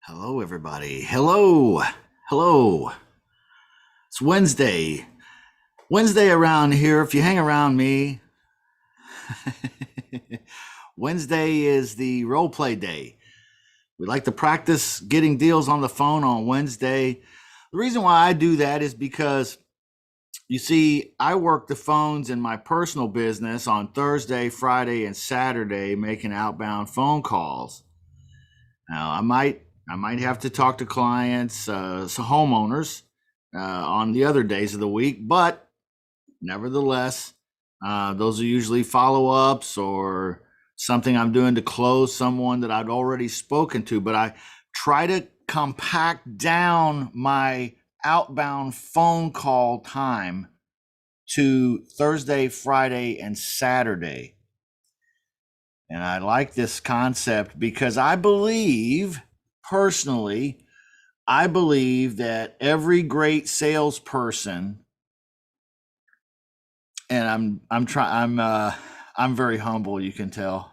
Hello, everybody. Hello. Hello. It's Wednesday. Wednesday around here, if you hang around me, Wednesday is the role play day. We like to practice getting deals on the phone on Wednesday. The reason why I do that is because you see, I work the phones in my personal business on Thursday, Friday, and Saturday, making outbound phone calls. Now, I might have to talk to clients, so homeowners, on the other days of the week, but nevertheless, those are usually follow ups or something I'm doing to close someone that I'd already spoken to. But I try to compact down my outbound phone call time to Thursday, Friday, and Saturday. And I like this concept because personally, I believe that every great salesperson, and I'm very humble, you can tell.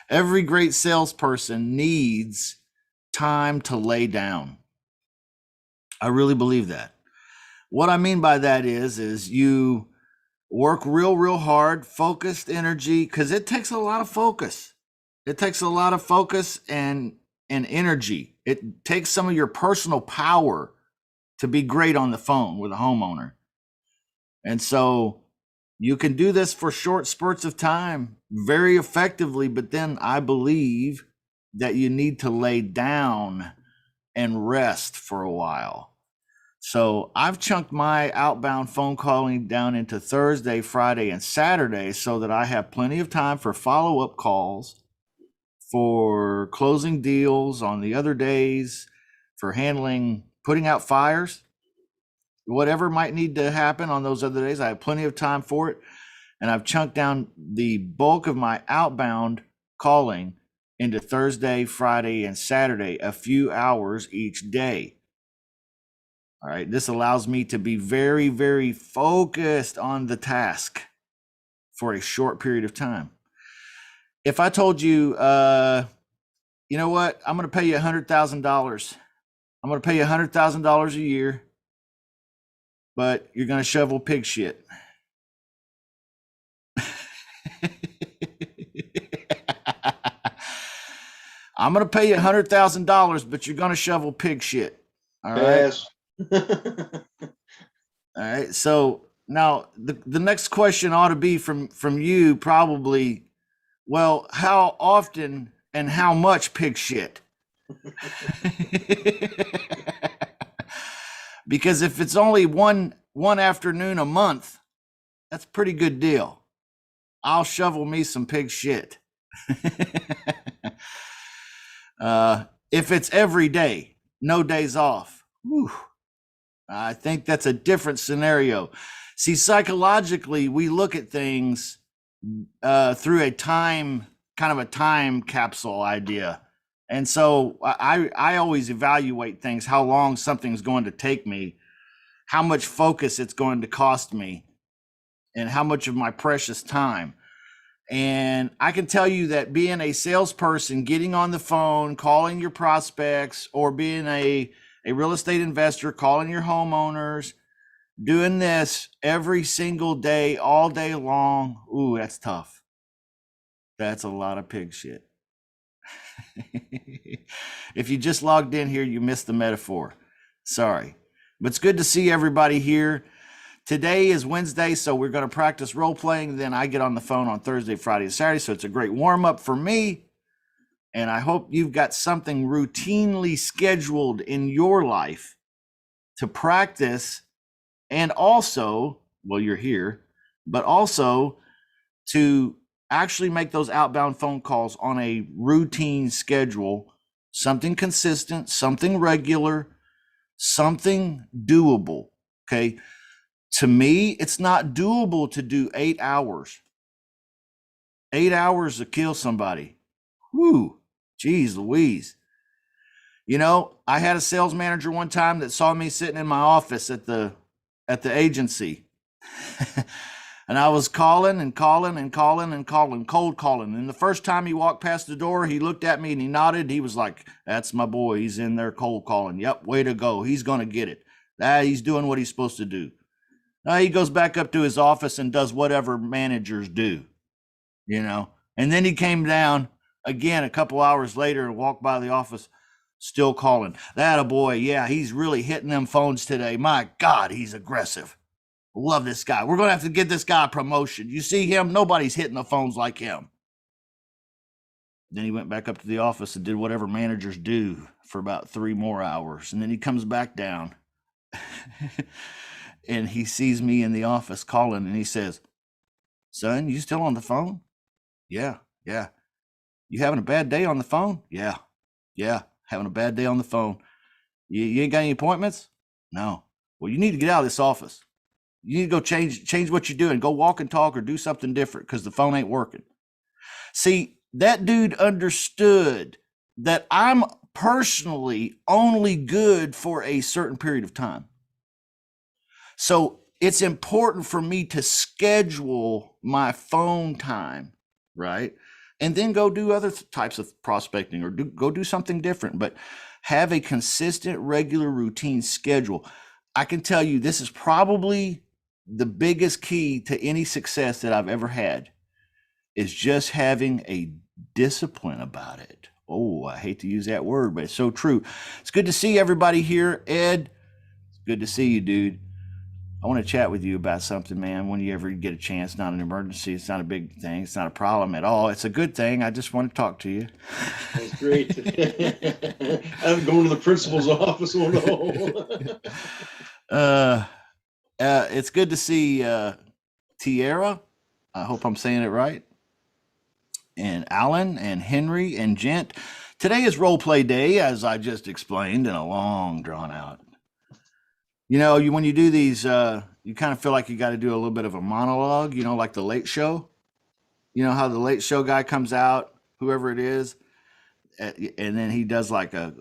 Every great salesperson needs time to lay down. I really believe that. What I mean by that is you work real hard, focused energy, because it takes a lot of focus. It takes a lot of focus and energy. It takes some of your personal power to be great on the phone with a homeowner. And so you can do this for short spurts of time very effectively, but then I believe that you need to lay down and rest for a while. So I've chunked my outbound phone calling down into Thursday, Friday, and Saturday so that I have plenty of time for follow-up calls, for closing deals on the other days, for putting out fires, whatever might need to happen on those other days. I have plenty of time for it. And I've chunked down the bulk of my outbound calling into Thursday, Friday, and Saturday, a few hours each day. All right. This allows me to be very focused on the task for a short period of time. If I told you, you know what, I'm going to pay you $100,000. I'm going to pay you $100,000 a year, but you're going to shovel pig shit. I'm going to pay you $100,000, but you're going to shovel pig shit. All right. Yes. All right. So now the next question ought to be from you probably, well, how often and how much pig shit? Because if it's only one afternoon a month, that's a pretty good deal. I'll shovel me some pig shit. If it's every day, no days off, whew, I think that's a different scenario. See, psychologically, we look at things through a time capsule idea. And so I always evaluate things, how long something's going to take me, how much focus it's going to cost me, and how much of my precious time. And I can tell you that being a salesperson, getting on the phone, calling your prospects, or being a real estate investor, calling your homeowners, doing this every single day, all day long, ooh, that's tough. That's a lot of pig shit. If you just logged in here, you missed the metaphor. Sorry. But it's good to see everybody here. Today is Wednesday, so we're going to practice role playing. Then I get on the phone on Thursday, Friday, and Saturday. So it's a great warm up for me. And I hope you've got something routinely scheduled in your life to practice. And also, well, you're here, but also to actually make those outbound phone calls on a routine schedule, something consistent, something regular, something doable. Okay. To me, it's not doable to do 8 hours. 8 hours to kill somebody. Whoo, geez Louise. You know, I had a sales manager one time that saw me sitting in my office at the agency. And I was calling and calling and calling and calling, cold calling. And the first time he walked past the door, he looked at me and he nodded. He was like, "That's my boy. He's in there cold calling. Yep, way to go. He's going to get it. He's doing what he's supposed to do." Now he goes back up to his office and does whatever managers do, you know. And then he came down again a couple hours later and walked by the office, still calling. That a boy. Yeah, he's really hitting them phones today. My God, he's aggressive. Love this guy. We're going to have to get this guy a promotion. You see him? Nobody's hitting the phones like him. Then he went back up to the office and did whatever managers do for about 3 more hours. And then he comes back down and he sees me in the office calling and he says, "Son, you still on the phone?" Yeah. "You having a bad day on the phone?" Yeah. Having a bad day on the phone. You ain't got any appointments?" "No." "Well, you need to get out of this office. You need to go change what you're doing. Go walk and talk or do something different because the phone ain't working." See, that dude understood that I'm personally only good for a certain period of time. So it's important for me to schedule my phone time, right? And then go do other types of prospecting or go do something different, but have a consistent, regular routine schedule. I can tell you this is probably the biggest key to any success that I've ever had is just having a discipline about it. Oh, I hate to use that word, but it's so true. It's good to see everybody here. Ed, it's good to see you, dude. I want to chat with you about something, man. When you ever get a chance, not an emergency. It's not a big thing. It's not a problem at all. It's a good thing. I just want to talk to you. That's great. I'm going to the principal's office. Oh no. It's good to see Tierra. I hope I'm saying it right. And Alan and Henry and Gent. Today is role play day, as I just explained, in a long drawn out. You know, when you do these, you kind of feel like you got to do a little bit of a monologue, you know, like the Late Show. You know how the Late Show guy comes out, whoever it is, and then he does like a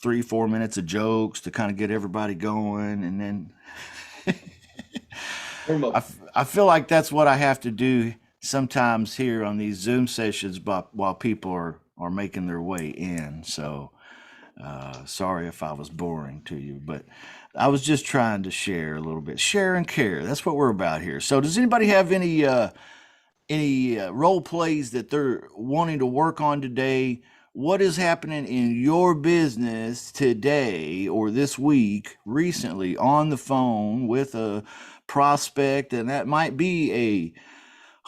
3-4 minutes of jokes to kind of get everybody going, and then I feel like that's what I have to do sometimes here on these Zoom sessions, while people are making their way in. So sorry if I was boring to you, but I was just trying to share a little bit, share and care. That's what we're about here. So does anybody have any role plays that they're wanting to work on today? What is happening in your business today or this week recently on the phone with a prospect? And that might be a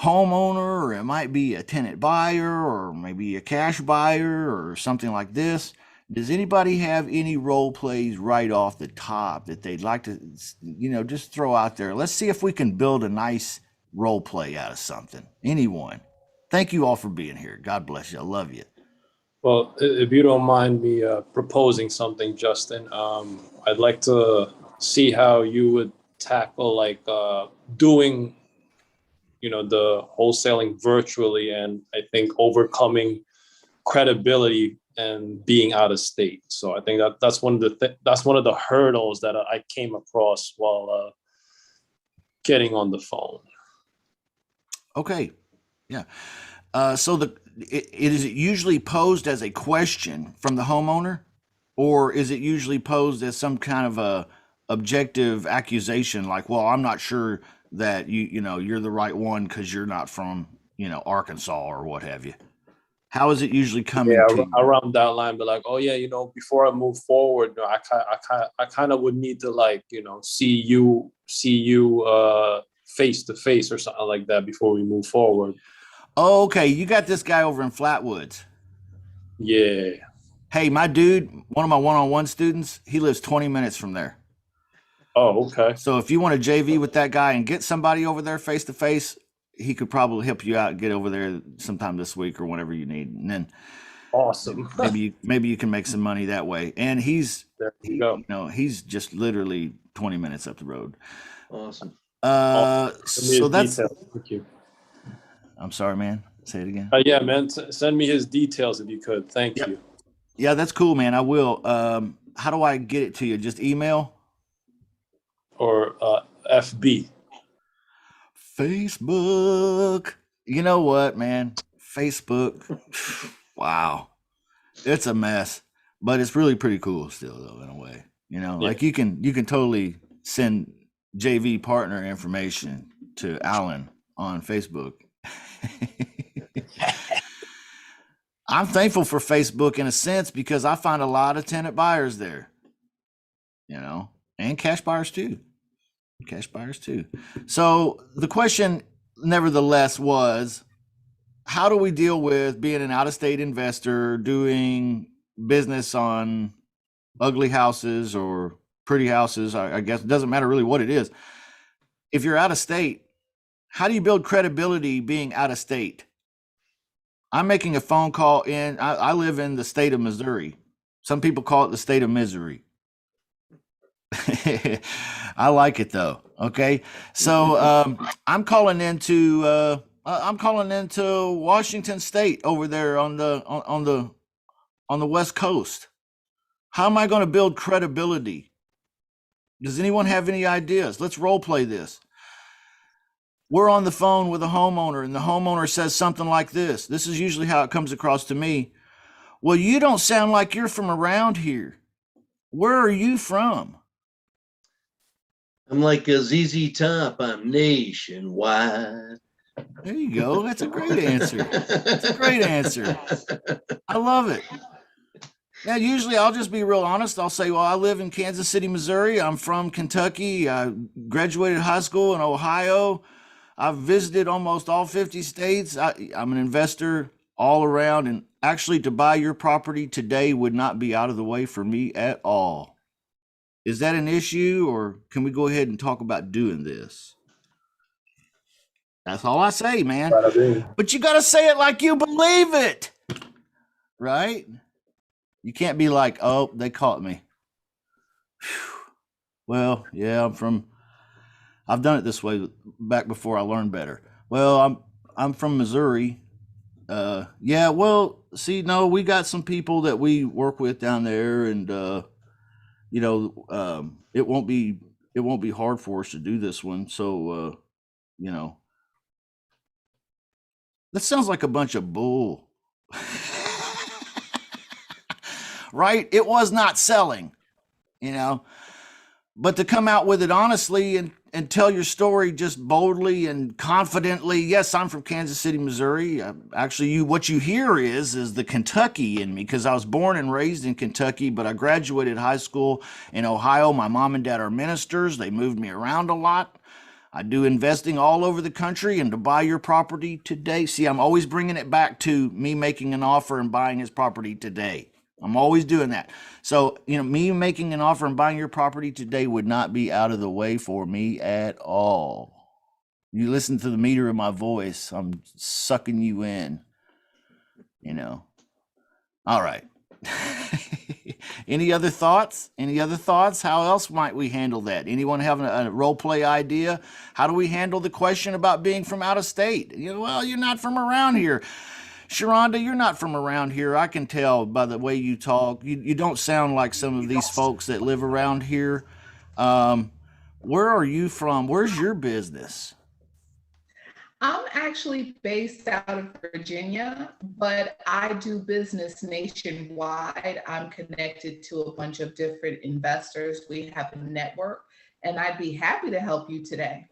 homeowner, or it might be a tenant buyer, or maybe a cash buyer or something like this. Does anybody have any role plays right off the top that they'd like to, just throw out there? Let's see if we can build a nice role play out of something. Anyone? Thank you all for being here. God bless you. I love you. Well, if you don't mind me proposing something, Justin, I'd like to see how you would tackle doing, the wholesaling virtually, and I think overcoming credibility and being out of state. So I think that's one of the hurdles that I came across while getting on the phone. Okay. Yeah. So is it usually posed as a question from the homeowner, or is it usually posed as some kind of a objective accusation, like, "Well, I'm not sure that you're the right one because you're not from Arkansas," or what have you? How is it usually coming to you? Around that line, but like, "Oh yeah, before I move forward, I kind of would need to see you face to face or something like that before we move forward." Oh, okay, you got this guy over in Flatwoods. Yeah. Hey, my dude, one of my one-on-one students, he lives 20 minutes from there. Oh, okay. So if you want to JV with that guy and get somebody over there face to face, he could probably help you out and get over there sometime this week or whenever you need. And then awesome. maybe you can make some money that way. And he's just literally 20 minutes up the road. Awesome. So that's details. Thank you. I'm sorry, man. Say it again. Yeah, man. Send me his details if you could. Thank you. Yeah, that's cool, man. I will. How do I get it to you? Just email? Or FB? Facebook. You know what, man? Facebook. Wow. It's a mess, but it's really pretty cool still though, in a way. You know, Yeah. like you can totally send JV partner information to Alan on Facebook. I'm thankful for Facebook in a sense because I find a lot of tenant buyers there, you know, and cash buyers too. Cash buyers too. So the question, nevertheless, was how do we deal with being an out of state investor doing business on ugly houses or pretty houses? I guess it doesn't matter really what it is. If you're out of state, how do you build credibility being out of state? I'm making a phone call I live in the state of Missouri. Some people call it the state of misery. I like it though. Okay. So I'm calling into Washington State over there on the West Coast. How am I going to build credibility? Does anyone have any ideas? Let's role play this. We're on the phone with a homeowner and the homeowner says something like this. This is usually how it comes across to me. Well, you don't sound like you're from around here. Where are you from? I'm like a ZZ Top. I'm nationwide. There you go. That's a great answer. That's a great answer. I love it. Now, usually I'll just be real honest. I'll say, well, I live in Kansas City, Missouri. I'm from Kentucky. I graduated high school in Ohio. I've visited almost all 50 states. I'm an investor all around. And actually, to buy your property today would not be out of the way for me at all. Is that an issue, or can we go ahead and talk about doing this? That's all I say, man. Bada bing. But you got to say it like you believe it, right? You can't be like, oh, they caught me. Whew. Well, yeah, I've done it this way back before I learned better. Well, I'm from Missouri. Yeah, well, see, no, we got some people that we work with down there, and you know, it won't be hard for us to do this one. So, you know, that sounds like a bunch of bull. Right? It was not selling, you know, but to come out with it honestly and tell your story just boldly and confidently. Yes, I'm from Kansas City, Missouri. Actually, what you hear is the Kentucky in me, because I was born and raised in Kentucky, but I graduated high school in Ohio. My mom and dad are ministers. They moved me around a lot. I do investing all over the country, and to buy your property today. See, I'm always bringing it back to me making an offer and buying his property today. I'm always doing that. So, you know, me making an offer and buying your property today would not be out of the way for me at all. You listen to the meter of my voice. I'm sucking you in, you know. All right. Any other thoughts? Any other thoughts? How else might we handle that? Anyone have a role play idea? How do we handle the question about being from out of state? You know, well, you're not from around here. Sharonda, you're not from around here. I can tell by the way you talk. You don't sound like some of these folks that live around here. Where are you from? Where's your business? I'm actually based out of Virginia, but I do business nationwide. I'm connected to a bunch of different investors. We have a network, and I'd be happy to help you today.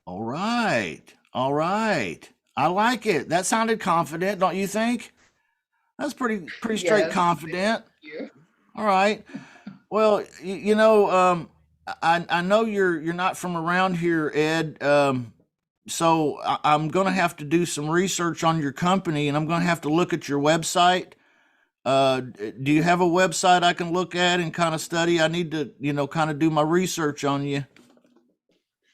All right. All right. I like it. That sounded confident, don't you think? That's pretty straight Yes, confident. thank you. All right. Well, you know, I know you're not from around here, Ed. So I'm going to have to do some research on your company, and I'm going to have to look at your website. Do you have a website I can look at and kind of study? I need to, you know, kind of do my research on you.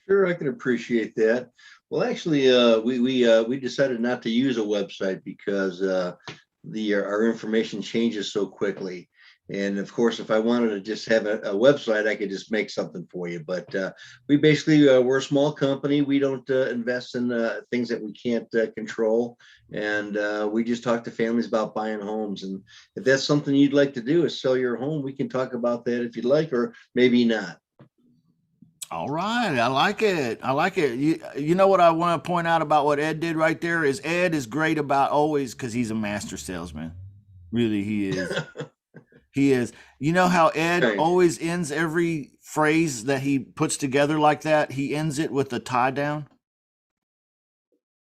Sure, I can appreciate that. Well, actually, we decided not to use a website because our information changes so quickly. And of course, if I wanted to just have a website, I could just make something for you. But we basically, we're a small company. We don't invest in things that we can't control. And we just talk to families about buying homes. And if that's something you'd like to do is sell your home, we can talk about that if you'd like, or maybe not. All right, I like it. I like it. You know what I want to point out about what Ed did right there is Ed is great about always because he's a master salesman. Really, he is. He is. You know how Ed Right. always ends every phrase that he puts together like that? He ends it with a tie down.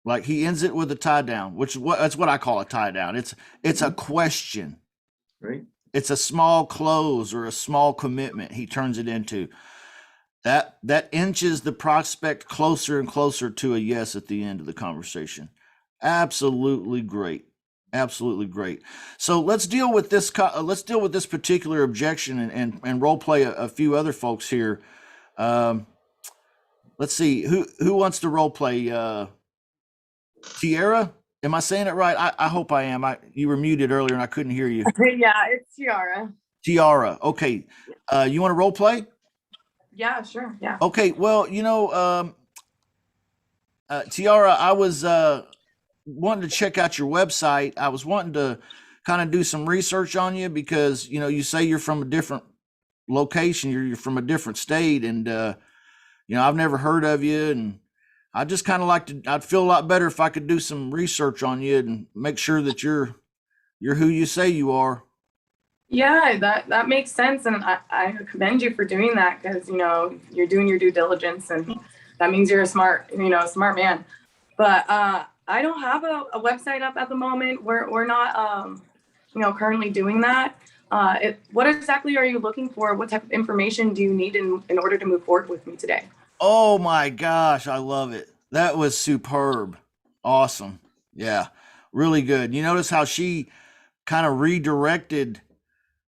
Like he ends it with a tie down, which is that's what I call a tie down. It's a question. Right. It's a small close or a small commitment he turns it into. That inches the prospect closer and closer to a yes at the end of the conversation. Absolutely great. Absolutely great. So let's deal with this. Let's deal with this particular objection and role play a few other folks here. Let's see who wants to role play. Tiara, am I saying it right? I hope I am. You were muted earlier and I couldn't hear you. Yeah, it's Tiara. Tiara. Okay. You want to role play? Yeah, sure. Yeah. Okay. Well, Tiara, I was wanting to check out your website. I was wanting to kind of do some research on you because, you say you're from a different location. You're from a different state and, I've never heard of you and I just kind of I'd feel a lot better if I could do some research on you and make sure that you're who you say you are. Yeah, that makes sense. And I commend you for doing that because, you're doing your due diligence and that means you're a smart man. But I don't have a website up at the moment. We're not, currently doing that. What exactly are you looking for? What type of information do you need in order to move forward with me today? Oh my gosh, I love it. That was superb. Awesome. Yeah, really good. You notice how she kind of redirected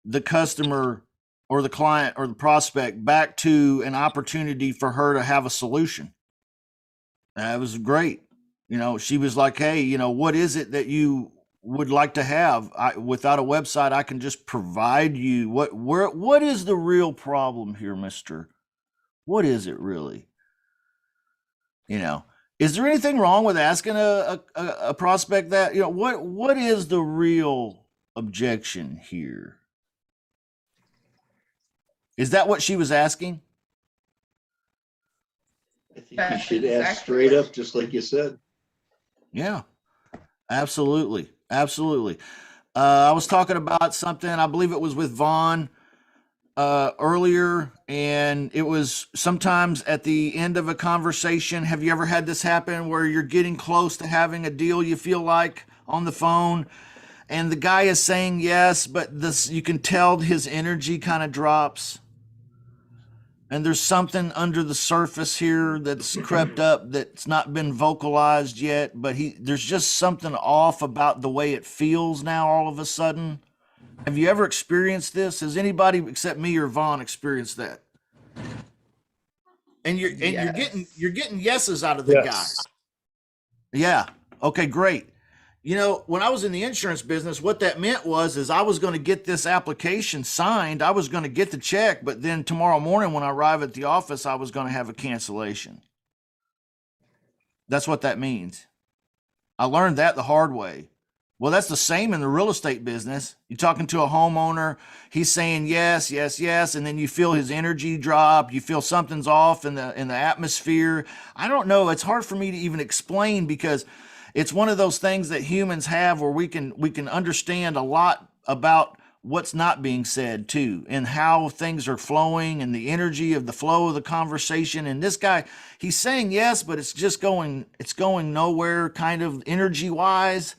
the customer or the client or the prospect back to an opportunity for her to have a solution. That was great. She was like, hey, what is it that you would like to have? Without a website, I can just provide you what is the real problem here, mister? What is it really? Is there anything wrong with asking a prospect that, what is the real objection here? Is that what she was asking? I think you That's should ask exactly straight what up, just like you said. Yeah, absolutely. Absolutely. I was talking about something, I believe it was with Vaughn earlier, and it was sometimes at the end of a conversation. Have you ever had this happen where you're getting close to having a deal you feel like on the phone and the guy is saying yes, but you can tell his energy kind of drops? And there's something under the surface here that's crept up that's not been vocalized yet, but there's just something off about the way it feels now all of a sudden. Have you ever experienced this? Has anybody except me or Vaughn experienced that? And you're Yes. getting yeses out of the guy. Yeah. Okay, great. When I was in the insurance business, what that meant is I was going to get this application signed. I was going to get the check, but then tomorrow morning when I arrive at the office, I was going to have a cancellation. That's what that means. I learned that the hard way. Well, that's the same in the real estate business. You're talking to a homeowner. He's saying yes, yes, yes, and then you feel his energy drop. You feel something's off in the atmosphere. I don't know. It's hard for me to even explain because it's one of those things that humans have where we can understand a lot about what's not being said too, and how things are flowing and the energy of the flow of the conversation. And this guy, he's saying yes, but it's going nowhere kind of energy wise.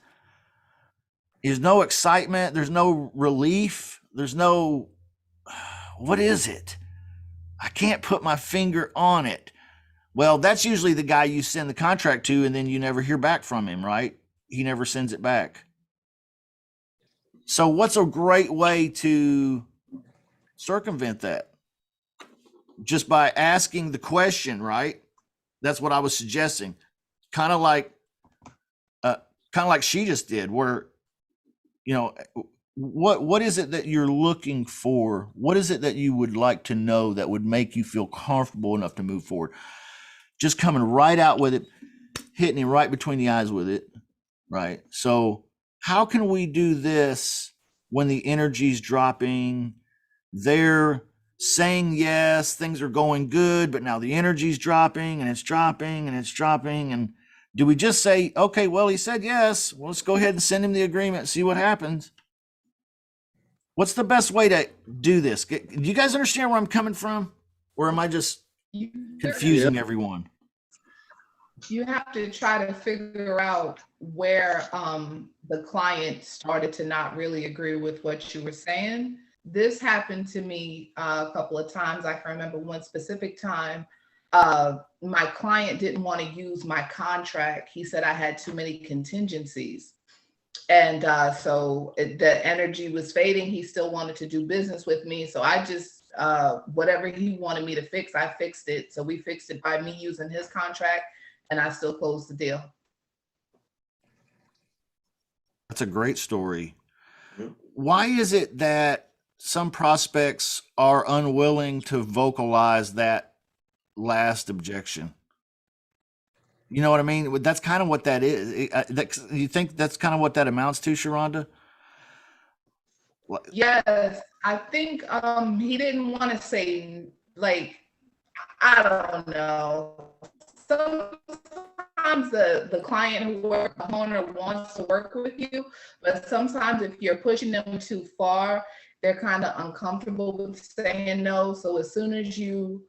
There's no excitement. There's no relief. There's no, what is it? I can't put my finger on it. Well, that's usually the guy you send the contract to and then you never hear back from him, right? He never sends it back. So what's a great way to circumvent that? Just by asking the question, right? That's what I was suggesting. Kind of like she just did, where, what is it that you're looking for? What is it that you would like to know that would make you feel comfortable enough to move forward? Just coming right out with it, hitting him right between the eyes with it, right? So how can we do this when the energy's dropping? They're saying yes, things are going good, but now the energy's dropping and it's dropping and it's dropping. And do we just say, okay, well, he said yes, well, let's go ahead and send him the agreement, see what happens? What's the best way to do this? Do you guys understand where I'm coming from? Or am I just You- confusing everyone? You have to try to figure out where the client started to not really agree with what you were saying. This happened to me a couple of times. I can remember one specific time. My client didn't want to use my contract. He said I had too many contingencies. And so the energy was fading. He still wanted to do business with me. So I just, whatever he wanted me to fix, I fixed it. So we fixed it by me using his contract, and I still closed the deal. That's a great story. Mhm. Why is it that some prospects are unwilling to vocalize that last objection? You know what I mean? That's kind of what that is. You think that's kind of what that amounts to, Sharonda? Yes, I think he didn't want to say, like, I don't know. Sometimes the client or the owner wants to work with you, but sometimes if you're pushing them too far, they're kind of uncomfortable with saying no. So as soon as you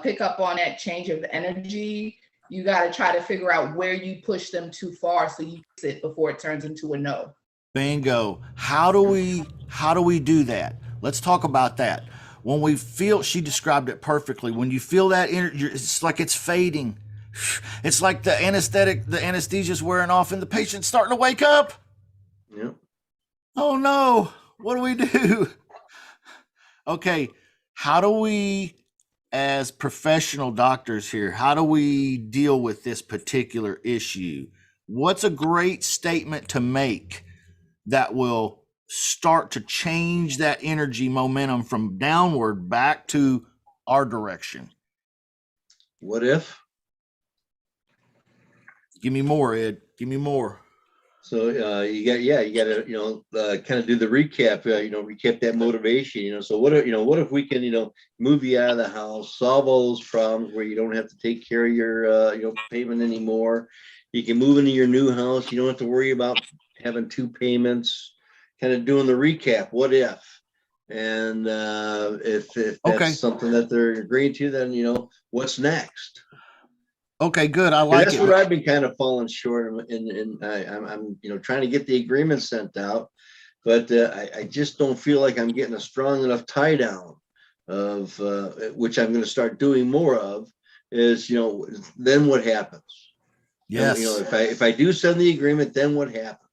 pick up on that change of energy, you got to try to figure out where you push them too far so you fix it before it turns into a no. Bingo. How do we do that? Let's talk about that. When we feel, she described it perfectly. When you feel that energy, it's like it's fading. It's like the anesthesia's wearing off and the patient's starting to wake up. Yep. Oh no, what do we do? Okay, how do we, as professional doctors here, how do we deal with this particular issue? What's a great statement to make that will start to change that energy momentum from downward back to our direction? What if? Give me more, Ed. Give me more. So you got to kind of do the recap. Recap that motivation. So what if we can move you out of the house, solve all those problems where you don't have to take care of your payment anymore. You can move into your new house. You don't have to worry about having two payments. Kind of doing the recap. What if? And if that's Okay. something that they're agreeing to, then what's next? Okay, good. I And like that's it. where I've been kind of falling short, and I'm trying to get the agreement sent out, but I just don't feel like I'm getting a strong enough tie down of which I'm going to start doing more of. Is then what happens? Yes. If I do send the agreement, then what happens?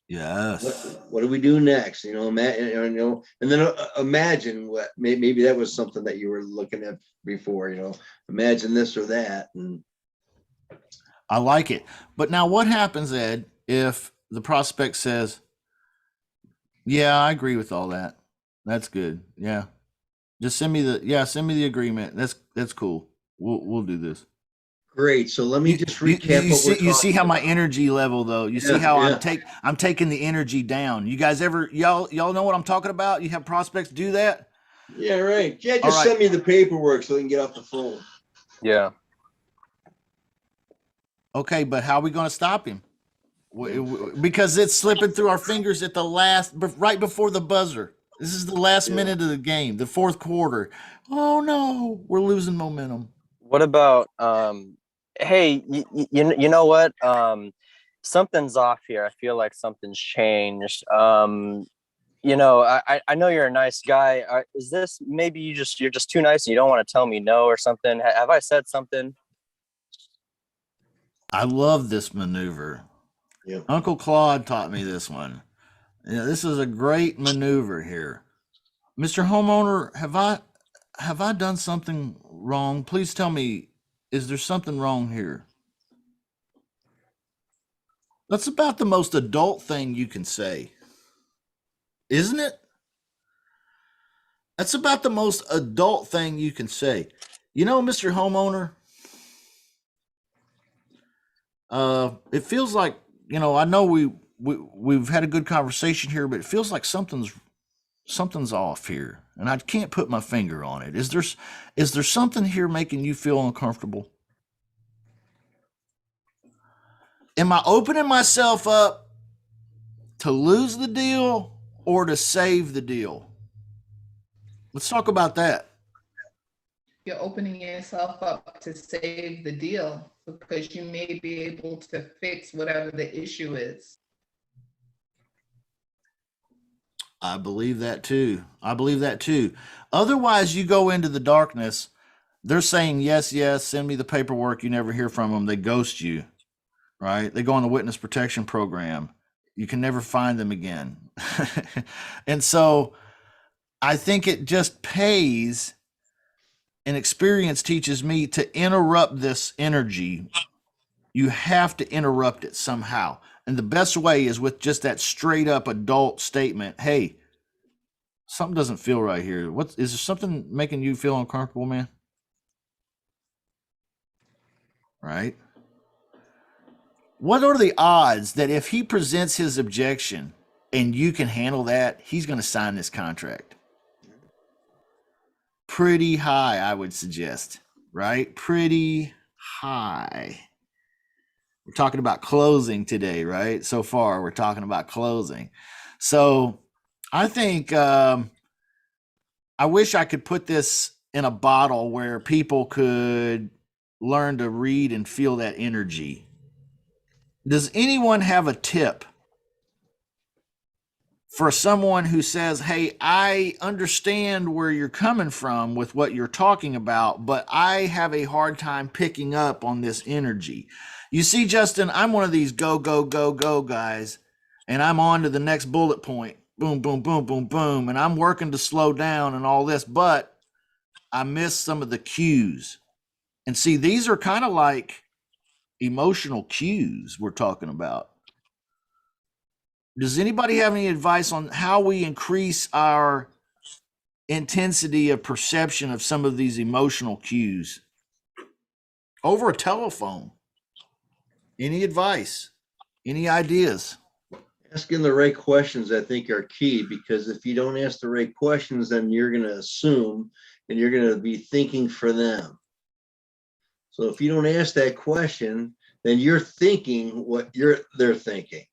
Yes. What do we do next? And then imagine what maybe that was something that you were looking at before. Imagine this or that, and I like it. But now what happens, Ed, if the prospect says, yeah, I agree with all that. That's good. Yeah. Just send me the agreement. That's cool. We'll do this. great. So let me just recap. You see how my energy level though. You see how I'm taking the energy down. You guys y'all know what I'm talking about? You have prospects do that? Yeah, right. Yeah, All just right. send me the paperwork so we can get off the phone. Yeah. Okay, but how are we going to stop him? Because it's slipping through our fingers at the right before the buzzer. This is the last minute of the game, the fourth quarter. Oh no, we're losing momentum. What about hey, you know what? Something's off here. I feel like something's changed. I know you're a nice guy. Is this maybe you're just too nice and you don't want to tell me no or something? Have I said something? I love this maneuver. Yep. Uncle Claude taught me this one. This is a great maneuver here. Mr. Homeowner, have I done something wrong? Please tell me, is there something wrong here? That's about the most adult thing you can say. Isn't it? That's about the most adult thing you can say. Mr. Homeowner, it feels like, I know we've had a good conversation here, but it feels like something's something's off here, and I can't put my finger on it. Is there something here making you feel uncomfortable? Am I opening myself up to lose the deal or to save the deal? Let's talk about that. You're opening yourself up to save the deal because you may be able to fix whatever the issue is. I believe that too. I believe that too. Otherwise, you go into the darkness. They're saying, yes, yes, send me the paperwork. You never hear from them. They ghost you, right? They go on the witness protection program. You can never find them again. And so I think it just pays, and experience teaches me to interrupt this energy. You have to interrupt it somehow. And the best way is with just that straight up adult statement. Hey, something doesn't feel right here. What is there something making you feel uncomfortable, man? Right? What are the odds that if he presents his objection and you can handle that, he's going to sign this contract? Pretty high, I would suggest, right? Pretty high. We're talking about closing today, right? So far, we're talking about closing. So I think I wish I could put this in a bottle where people could learn to read and feel that energy. Does anyone have a tip for someone who says, hey, I understand where you're coming from with what you're talking about, but I have a hard time picking up on this energy? You see, Justin, I'm one of these go, go, go, go guys, and I'm on to the next bullet point. Boom, boom, boom, boom, boom. And I'm working to slow down and all this, but I miss some of the cues. And see, these are kind of like emotional cues we're talking about. Does anybody have any advice on how we increase our intensity of perception of some of these emotional cues over a telephone? Any advice? Any ideas? Asking the right questions, I think, are key, because if you don't ask the right questions, then you're going to assume and you're going to be thinking for them. So if you don't ask that question, then you're thinking what they're thinking,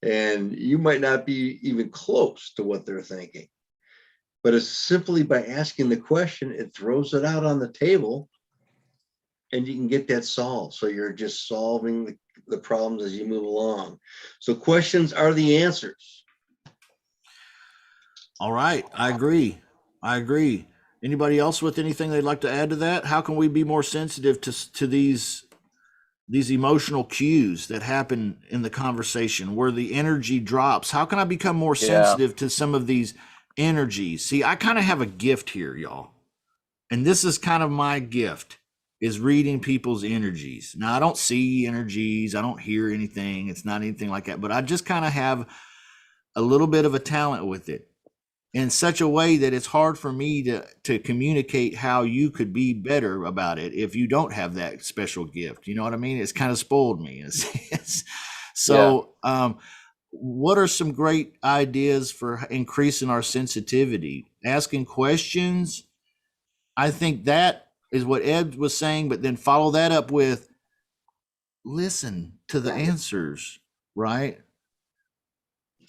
and you might not be even close to what they're thinking. But it's simply by asking the question, it throws it out on the table, and you can get that solved. So you're just solving the problems as you move along. So questions are the answers. All right. I agree. Anybody else with anything they'd like to add to that? How can we be more sensitive to these emotional cues that happen in the conversation where the energy drops? How can I become more sensitive to some of these energies? See, I kind of have a gift here, y'all. And this is kind of my gift, is reading people's energies. Now, I don't see energies. I don't hear anything. It's not anything like that. But I just kind of have a little bit of a talent with it in such a way that it's hard for me to communicate how you could be better about it if you don't have that special gift. You know what I mean? It's kind of spoiled me. So, what are some great ideas for increasing our sensitivity? Asking questions. I think that is what Ed was saying, but then follow that up with listen to the answers, right?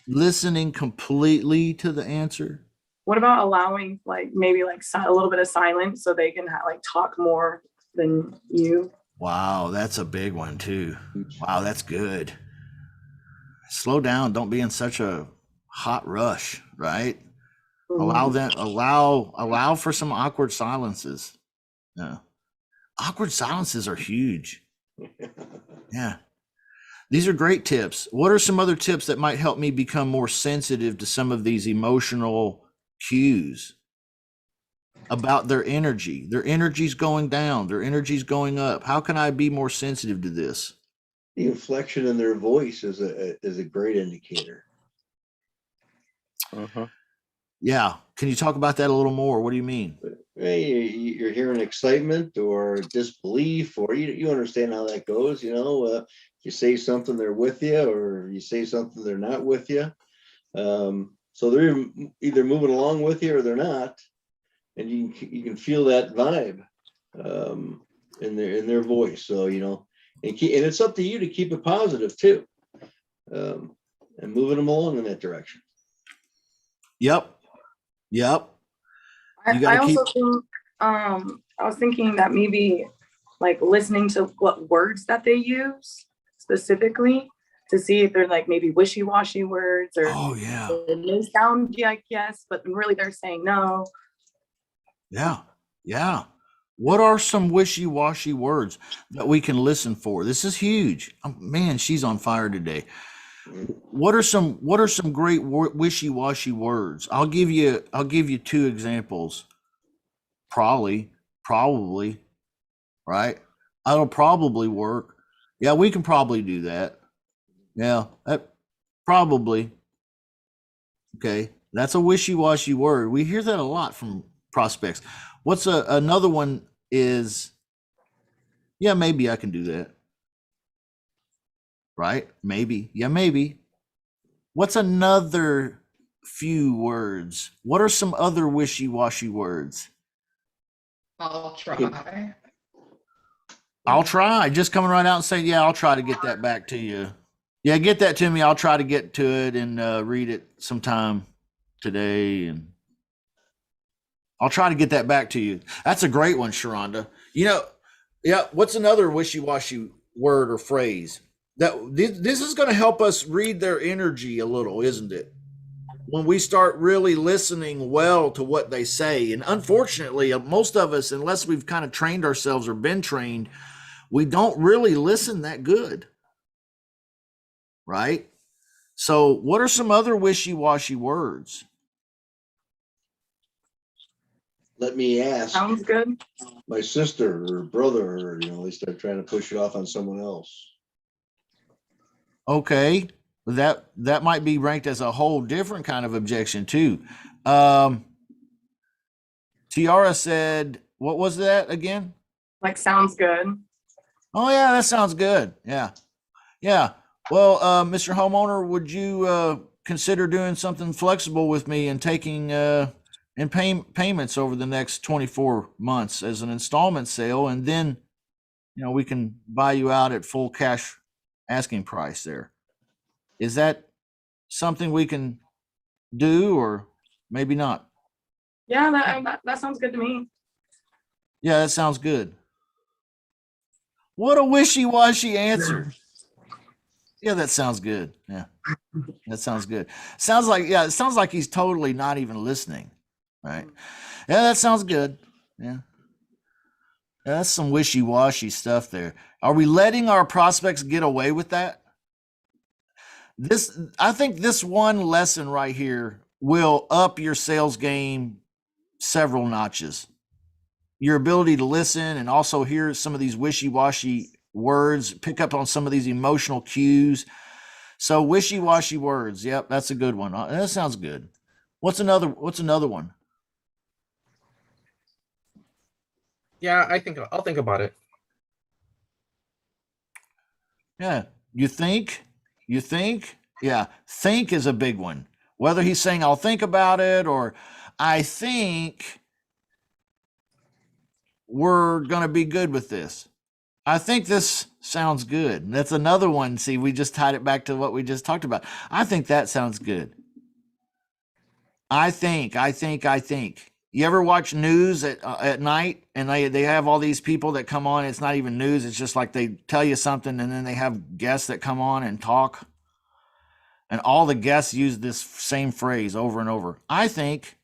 Listening completely to the answer. What about allowing maybe a little bit of silence so they can talk more than you? Wow, that's a big one too. Wow, that's good. Slow down. Don't be in such a hot rush, right? Allow for some awkward silences. Yeah. Awkward silences are huge. Yeah. These are great tips. What are some other tips that might help me become more sensitive to some of these emotional cues about their energy? Their energy's going down, their energy's going up. How can I be more sensitive to this? The inflection in their voice is a great indicator. Mm-hmm. Yeah. Can you talk about that a little more? What do you mean? Hey, you're hearing excitement or disbelief, or you understand how that goes. You say something, they're with you, or you say something, they're not with you. So they're either moving along with you or they're not. And you can feel that vibe in their voice. So, and it's up to you to keep it positive too. And moving them along in that direction. Yep. Yep. You I gotta also think, I was thinking that maybe like listening to what words that they use specifically to see if they're like maybe wishy-washy words or Oh yeah. they sound like yes, but really they're saying no. Yeah. Yeah. What are some wishy-washy words that we can listen for? This is huge. Man, she's on fire today. What are some great wishy-washy words? I'll give you 2 examples. Probably, right? That'll probably work. Yeah, we can probably do that. Yeah, that probably. Okay, that's a wishy-washy word. We hear that a lot from prospects. What's another one is, yeah, maybe I can do that. Right? Maybe. Yeah, maybe. What's another few words? What are some other wishy-washy words? I'll try. I'll try. Just coming right out and saying, yeah, I'll try to get that back to you. Yeah, get that to me. I'll try to get to it and read it sometime today. And I'll try to get that back to you. That's a great one, Sharonda. Yeah, what's another wishy-washy word or phrase? This is going to help us read their energy a little, isn't it? When we start really listening well to what they say. And unfortunately, most of us, unless we've kind of trained ourselves or been trained, we don't really listen that good. Right? So what are some other wishy-washy words? Let me ask Sounds good. my sister or brother, or, they start trying to push it off on someone else. Okay. That might be ranked as a whole different kind of objection too. Tiara said, what was that again? Like sounds good. Oh yeah, that sounds good. Yeah. Yeah. Well, Mr. Homeowner, would you consider doing something flexible with me and taking payments over the next 24 months as an installment sale, and then we can buy you out at full cash asking price there. Is that something we can do, or maybe not? Yeah, that sounds good to me. Yeah, that sounds good. What a wishy-washy answer. Yeah, that sounds good. Yeah, that sounds good. It sounds like he's totally not even listening. Right? Yeah, that sounds good. Yeah. That's some wishy-washy stuff there. Are we letting our prospects get away with that? I think this one lesson right here will up your sales game several notches. Your ability to listen and also hear some of these wishy-washy words, pick up on some of these emotional cues. So wishy-washy words. Yep, that's a good one. That sounds good. What's another one? Yeah, I'll think about it. Yeah. You think? Yeah. Think is a big one. Whether he's saying, I'll think about it, or I think we're going to be good with this. I think this sounds good. That's another one. See, we just tied it back to what we just talked about. I think that sounds good. I think. You ever watch news at night and they have all these people that come on? It's not even news. It's just like they tell you something and then they have guests that come on and talk. And all the guests use this same phrase over and over. I think.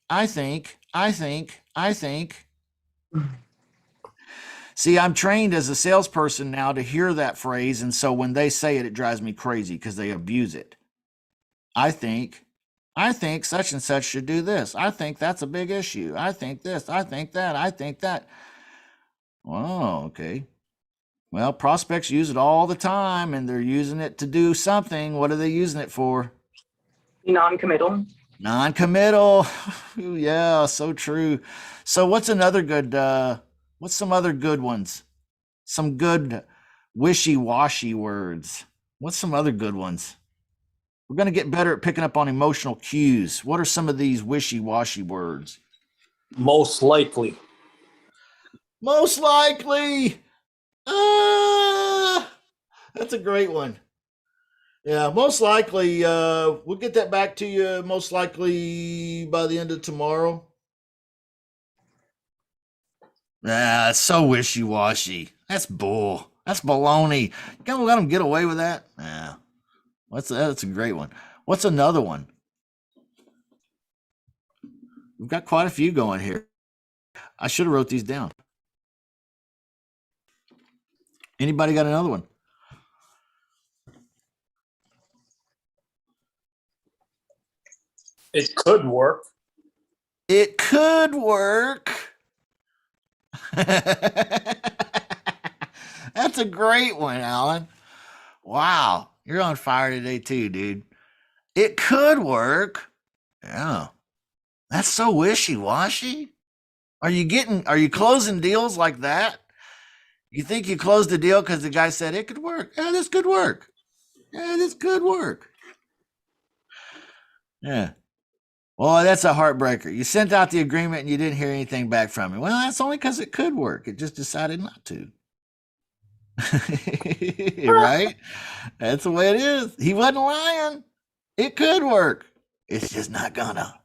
See, I'm trained as a salesperson now to hear that phrase. And so when they say it, it drives me crazy because they abuse it. I think such and such should do this. I think that's a big issue. I think this. I think that. Oh, okay. Well, prospects use it all the time and they're using it to do something. What are they using it for? Non-committal. Non-committal. Yeah, so true. So what's some other good ones? Some good wishy-washy words. What's some other good ones? We're going to get better at picking up on emotional cues. What are some of these wishy-washy words? Most likely. Most likely. That's a great one. Yeah, most likely. We'll get that back to you most likely by the end of tomorrow. It's so wishy-washy. That's bull. That's baloney. You gonna let them get away with that? Yeah. That's a great one. What's another one? We've got quite a few going here. I should have wrote these down. Anybody got another one? It could work. It could work. That's a great one, Alan. Wow. You're on fire today too, dude. It could work. Yeah. That's so wishy-washy. Are you closing deals like that? You think you closed the deal because the guy said it could work? Yeah, this could work. Yeah, this could work. Yeah. Well, that's a heartbreaker. You sent out the agreement and you didn't hear anything back from him. Well, that's only because it could work. It just decided not to. Right? That's the way it is. He wasn't lying. It could work. It's just not gonna.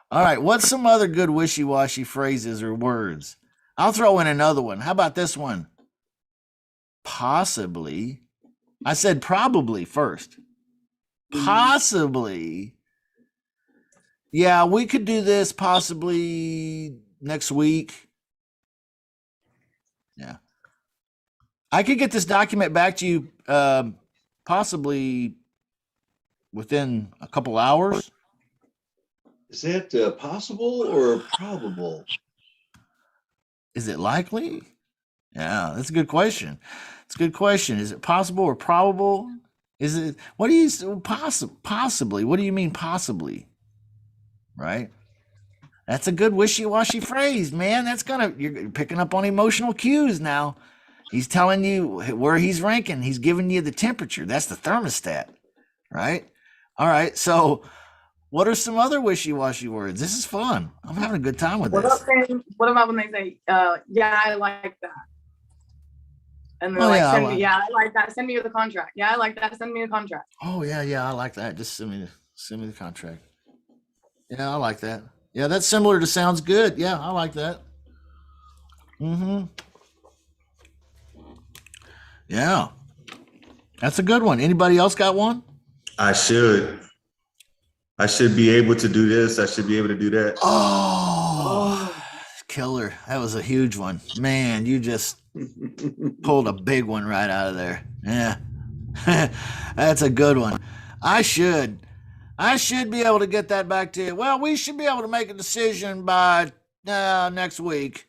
All right. What's some other good wishy-washy phrases or words? I'll throw in another one. How about this one? Possibly. I said probably first. Possibly. Yeah, we could do this possibly next week. Yeah. I could get this document back to you possibly within a couple hours. Is that possible or probable? Is it likely? Yeah, that's a good question. It's a good question. Is it possible or probable? Is it, what do you, possibly, what do you mean possibly? Right? That's a good wishy-washy phrase, man. You're picking up on emotional cues now. He's telling you where he's ranking. He's giving you the temperature. That's the thermostat, right? All right. So what are some other wishy-washy words? This is fun. I'm having a good time with this. What about when they say, yeah, I like that? And they're Oh, like, yeah, yeah, I like that. Send me the contract. Yeah, I like that. Send me a contract. Oh, yeah, I like that. Just send me the contract. Yeah, I like that. Yeah, that's similar to sounds good. Yeah, I like that. Mm-hmm. Yeah. That's a good one. Anybody else got one? I should be able to do this. I should be able to do that. Oh, killer. That was a huge one. Man, you just pulled a big one right out of there. Yeah. That's a good one. I should be able to get that back to you. Well, we should be able to make a decision by next week.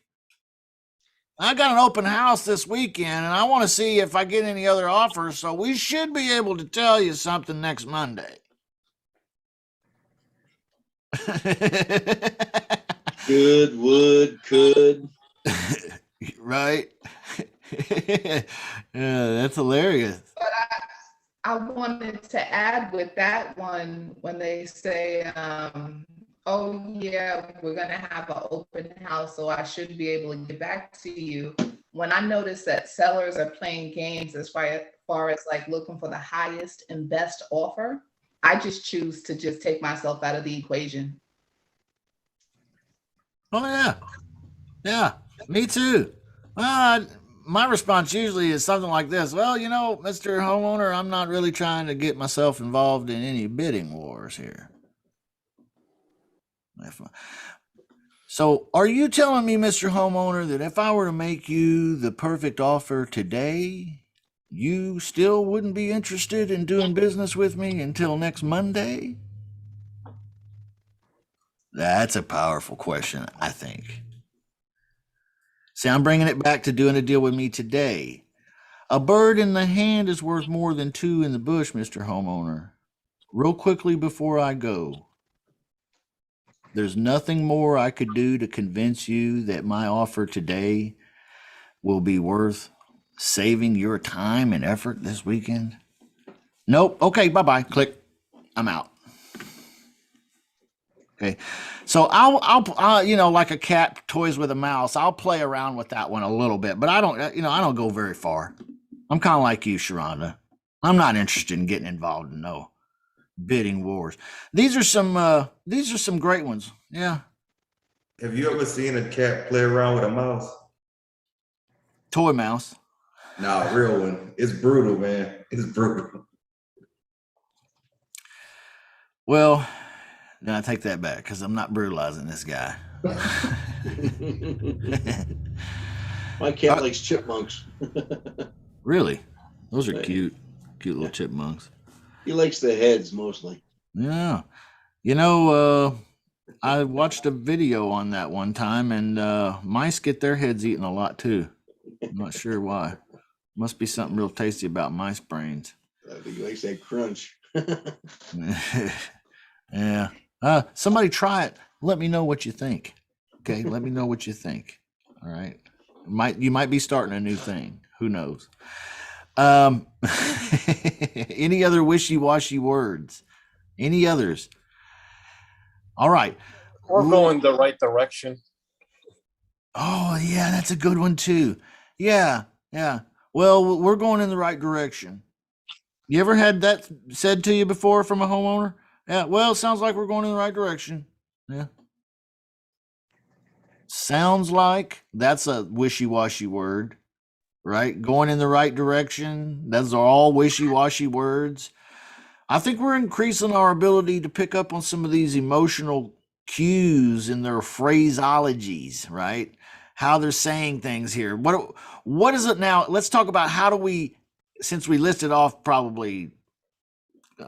I got an open house this weekend, and I want to see if I get any other offers, so we should be able to tell you something next Monday. Good, would, could. Right? Yeah, that's hilarious. But I wanted to add with that one when they say, oh yeah, we're gonna have an open house, so I should be able to get back to you. When I notice that sellers are playing games as far as like looking for the highest and best offer, I just choose to just take myself out of the equation. Oh yeah. Yeah, me too. Well, my response usually is something like this. Well, Mr. Homeowner, I'm not really trying to get myself involved in any bidding wars here. So are you telling me, Mr. Homeowner, that if I were to make you the perfect offer today, you still wouldn't be interested in doing business with me until next Monday? That's a powerful question, I think. See, I'm bringing it back to doing a deal with me today. A bird in the hand is worth more than two in the bush, Mr. Homeowner. Real quickly before I go, there's nothing more I could do to convince you that my offer today will be worth saving your time and effort this weekend. Nope. Okay, bye-bye. Click. I'm out. Okay. So I'll you know, like a cat toys with a mouse, I'll play around with that one a little bit, but I don't, you know, I don't go very far. I'm kind of like you, Sharonda. I'm not interested in getting involved in no bidding wars. These are some great ones. Yeah. Have you ever seen a cat play around with a mouse? Toy mouse. Nah, real one. It's brutal, man. It's brutal. Well, then I take that back because I'm not brutalizing this guy. My cat likes chipmunks. Really? Those are Right. cute. Cute little chipmunks. He likes the heads mostly. Yeah. You know, I watched a video on that one time, and mice get their heads eaten a lot too. I'm not sure why. Must be something real tasty about mice brains. I think he likes that crunch. Yeah. Somebody try it. Let me know what you think. Okay. Let me know what you think. All right. You might be starting a new thing. Who knows? Any other wishy-washy words? Any others? All right. We're going the right direction. Oh, yeah, that's a good one too. Yeah, yeah. Well, we're going in the right direction. You ever had that said to you before from a homeowner? Yeah, well, it sounds like we're going in the right direction. Yeah. Sounds like that's a wishy-washy word, right? Going in the right direction. Those are all wishy-washy words. I think we're increasing our ability to pick up on some of these emotional cues in their phraseologies, right? How they're saying things here. What is it now? Let's talk about how do we, since we listed off probably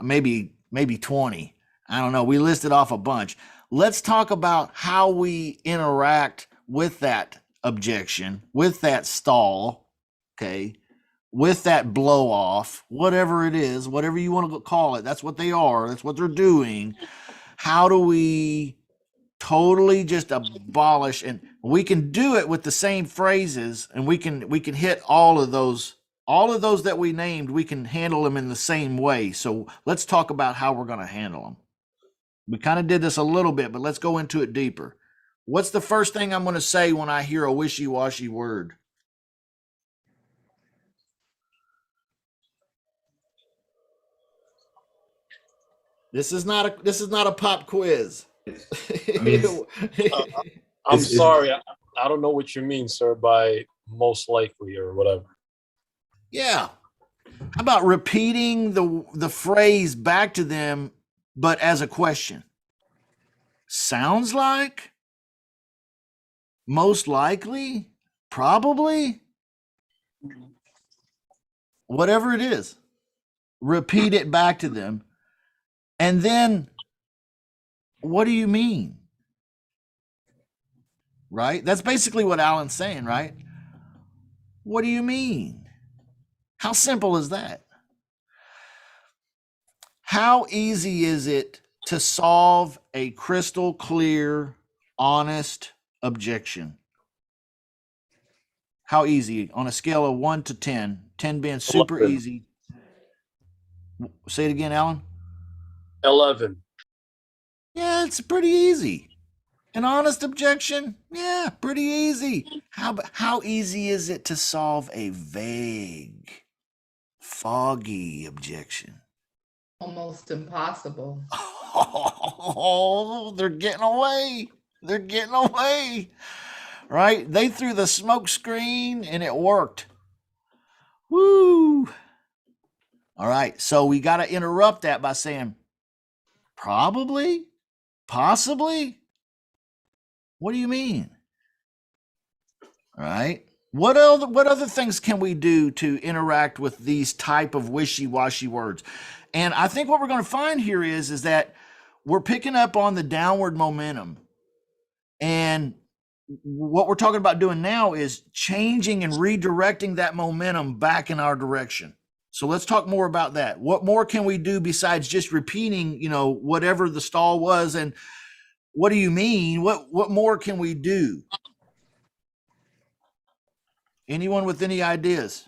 maybe 20. I don't know. We listed off a bunch. Let's talk about how we interact with that objection, with that stall, okay? With that blow off, whatever it is, whatever you want to call it, that's what they are, that's what they're doing. How do we totally just abolish, and we can do it with the same phrases, and we can hit all of those that we named, we can handle them in the same way. So let's talk about how we're going to handle them. We kind of did this a little bit, but let's go into it deeper. What's the first thing I'm going to say when I hear a wishy-washy word? This is not a pop quiz. I mean, I'm It's- sorry. I don't know what you mean, sir, by most likely or whatever. Yeah. How about repeating the phrase back to them, but as a question? Sounds like, most likely, probably, whatever it is. Repeat it back to them. And then, what do you mean? Right? That's basically what Alan's saying, right? What do you mean? How simple is that? How easy is it to solve a crystal clear, honest objection? How easy on a scale of 1 to 10? 10 being super 11. easy. Say it again, Alan. 11. Yeah, it's pretty easy. An honest objection? Yeah, pretty easy. How easy is it to solve a vague, foggy objection? Almost impossible. Oh, they're getting away. They're getting away. Right? They threw the smoke screen and it worked. Woo. All right. So we got to interrupt that by saying, probably, possibly. What do you mean? All right. What other things can we do to interact with these type of wishy-washy words? And I think what we're going to find here is that we're picking up on the downward momentum. And what we're talking about doing now is changing and redirecting that momentum back in our direction. So let's talk more about that. What more can we do besides just repeating, whatever the stall was? And what do you mean? What more can we do? Anyone with any ideas?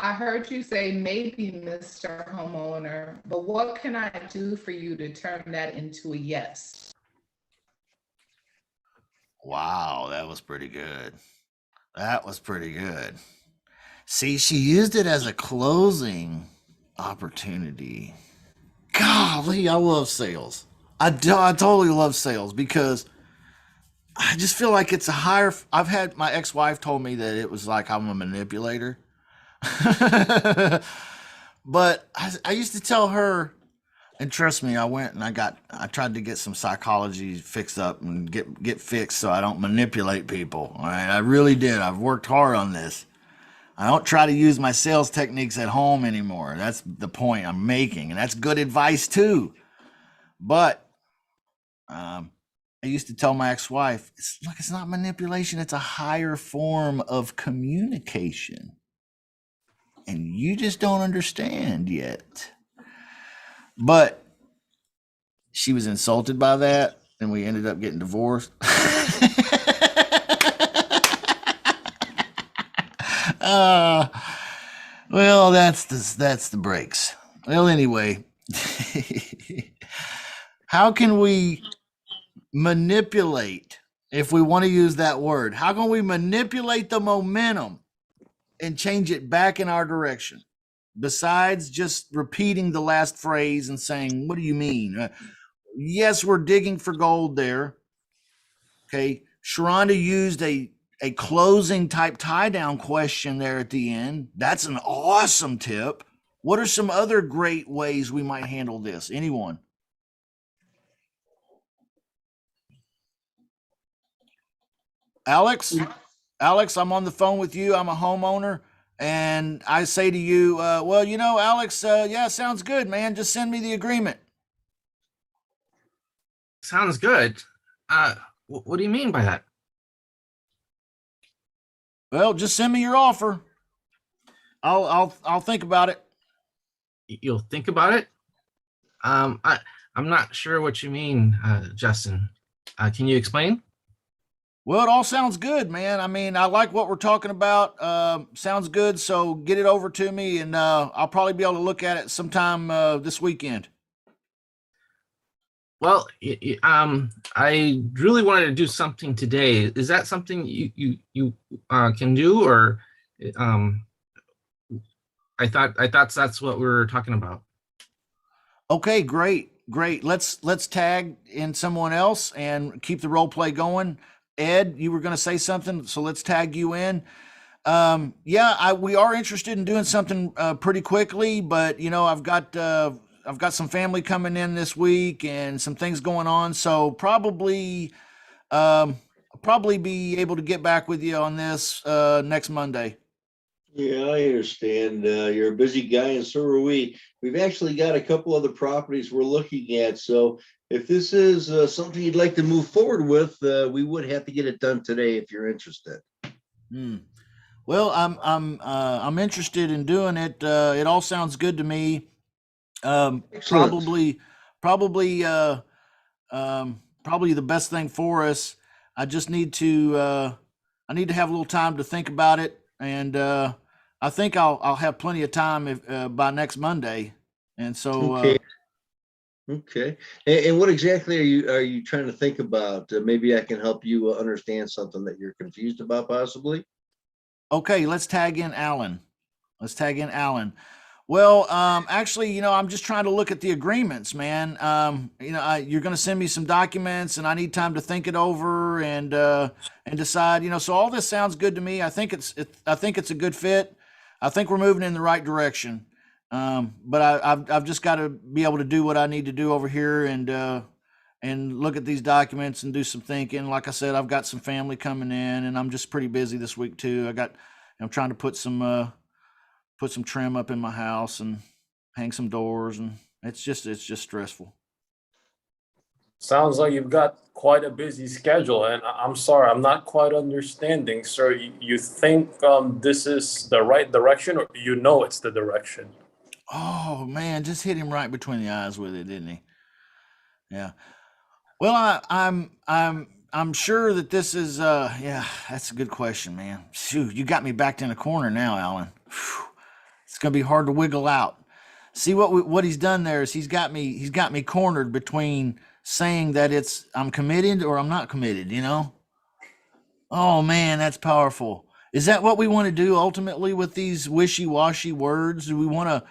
I heard you say maybe, Mr. Homeowner, but what can I do for you to turn that into a yes? Wow, that was pretty good. That was pretty good. See, she used it as a closing opportunity. Golly, I love sales. I totally love sales because I just feel like it's a higher. I've had my ex-wife told me that it was like I'm a manipulator. But I used to tell her, and trust me, I went and I tried to get some psychology fixed up and get fixed so I don't manipulate people. All right, I really did. I've worked hard on this. I don't try to use my sales techniques at home anymore. That's the point I'm making, and that's good advice too. But I used to tell my ex-wife, look, it's not manipulation. It's a higher form of communication. And you just don't understand yet. But she was insulted by that, and we ended up getting divorced. Well, that's the breaks. Well, anyway, how can we manipulate, if we want to use that word? How can we manipulate the momentum and change it back in our direction? Besides just repeating the last phrase and saying, what do you mean? Yes, we're digging for gold there. Okay. Sharonda used a closing type tie down question there at the end. That's an awesome tip. What are some other great ways we might handle this? Anyone? Alex, I'm on the phone with you. I'm a homeowner. And I say to you, well, Alex, yeah, sounds good, man. Just send me the agreement. Sounds good. What do you mean by that? Well, just send me your offer. I'll think about it. You'll think about it? I'm not sure what you mean, Justin. Can you explain? Well, it all sounds good, man. I mean, I like what we're talking about. Sounds good. So get it over to me, and I'll probably be able to look at it sometime this weekend. Well, I really wanted to do something today. Is that something you can do, or I thought that's what we were talking about. Okay, great. Let's tag in someone else and keep the role play going. Ed, you were going to say something, so let's tag you in. We are interested in doing something pretty quickly, but I've got some family coming in this week and some things going on, so probably I'll probably be able to get back with you on this next Monday. Yeah, I understand. You're a busy guy, and so are we. We've actually got a couple other properties we're looking at. So if this is something you'd like to move forward with, we would have to get it done today if you're interested. Well, I'm interested in doing it. It all sounds good to me. Excellent. Probably the best thing for us. I just need to have a little time to think about it, and I think I'll have plenty of time by next Monday. And so, Okay. And what exactly are you trying to think about? Maybe I can help you understand something that you're confused about, possibly. okay, let's tag in Alan. Well, actually, I'm just trying to look at the agreements, man. You're going to send me some documents, and I need time to think it over and decide. So all this sounds good to me. I think it's a good fit. I think we're moving in the right direction. But I've just got to be able to do what I need to do over here and look at these documents and do some thinking. Like I said, I've got some family coming in, and I'm just pretty busy this week too. I'm trying to put some trim up in my house and hang some doors, and it's just stressful. Sounds like you've got quite a busy schedule, and I'm sorry, I'm not quite understanding, sir. You think this is the right direction, or it's the direction? Oh man, just hit him right between the eyes with it, didn't he? Yeah. Well, I'm sure that this is yeah, that's a good question, man. Shoot, you got me backed in a corner now, Alan. Whew. It's going to be hard to wiggle out. See what he's done there is he's got me cornered between saying that I'm committed or I'm not committed, you know? Oh man, that's powerful. Is that what we want to do ultimately with these wishy-washy words? Do we want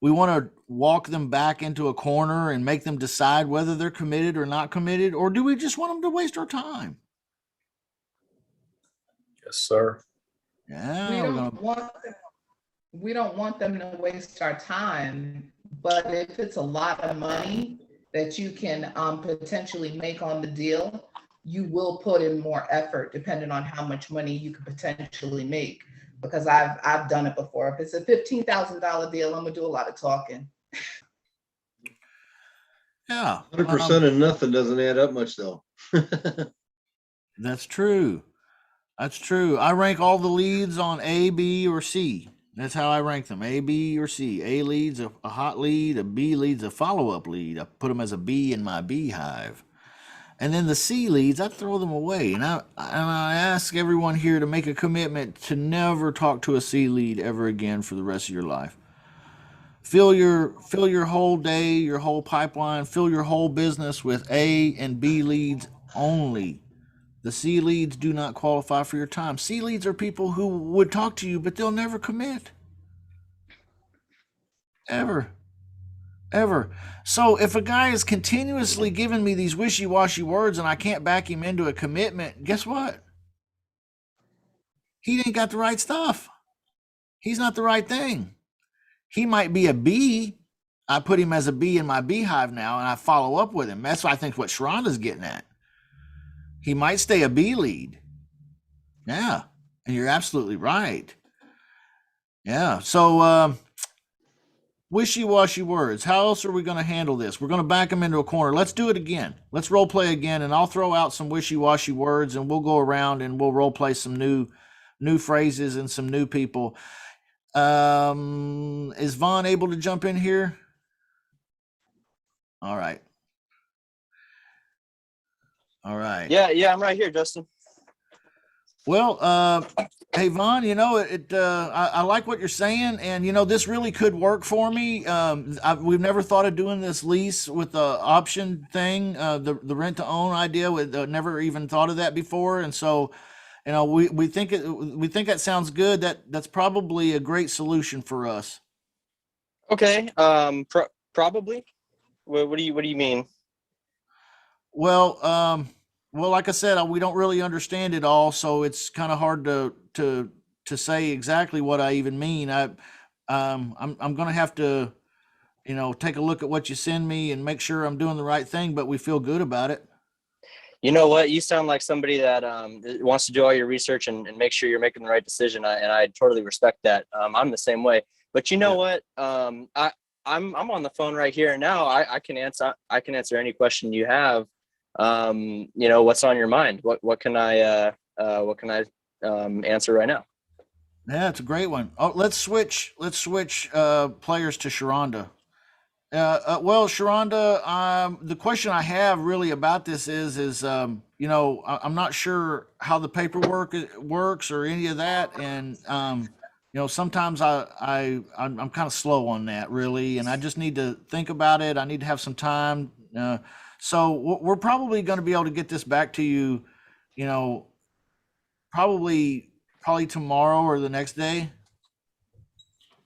to walk them back into a corner and make them decide whether they're committed or not committed, or do we just want them to waste our time? Yes, sir. Yeah, We don't want them to waste our time, but if it's a lot of money that you can potentially make on the deal, you will put in more effort depending on how much money you could potentially make. Because I've done it before. If it's a $15,000 deal, I'm gonna do a lot of talking. yeah. 100% of nothing doesn't add up much though. That's true. That's true. I rank all the leads on A, B, or C. That's how I rank them. A, B, or C. A leads a hot lead. A B leads a follow-up lead. I put them as a B in my beehive. And then the C leads, I throw them away. And I ask everyone here to make a commitment to never talk to a C lead ever again for the rest of your life. Fill your whole day, your whole pipeline, fill your whole business with A and B leads only. The C leads do not qualify for your time. C leads are people who would talk to you, but they'll never commit. Ever. So if a guy is continuously giving me these wishy-washy words and I can't back him into a commitment, guess what? He ain't got the right stuff. He's not the right thing. He might be a B. I put him as a B in my beehive now, and I follow up with him. That's what I think what Sharonda's getting at. He might stay a B lead. Yeah, and you're absolutely right. Yeah, so wishy-washy words. How else are we going to handle this? We're going to back them into a corner. Let's do it again. Let's role play again, and I'll throw out some wishy-washy words, and we'll go around and we'll role play some new phrases and some new people. Is Vaughn able to jump in here? All right. Yeah, I'm right here, Justin. Well, hey Vaughn, you know I like what you're saying, and you know this really could work for me. We've never thought of doing this lease with the option thing, the rent to own idea. With never even thought of that before, and so you know we think that sounds good. That's probably a great solution for us. Okay. Probably. What do you mean? Well, like I said, we don't really understand it all, so it's kind of hard to say exactly what I even mean. I'm going to have to, you know, take a look at what you send me and make sure I'm doing the right thing, but we feel good about it. You know what? You sound like somebody that wants to do all your research and make sure you're making the right decision. And I totally respect that. I'm the same way. But you know what? I'm on the phone right here now. I can answer any question you have. You know, what's on your mind? What can I answer right now? Yeah, it's a great one. Oh, let's switch players to Sharonda. Well, Sharonda, the question I have really about this is you know, I'm not sure how the paperwork works or any of that, and you know, sometimes I'm kind of slow on that really, and I just need to think about it. I need to have some time. So we're probably going to be able to get this back to you, you know, probably tomorrow or the next day.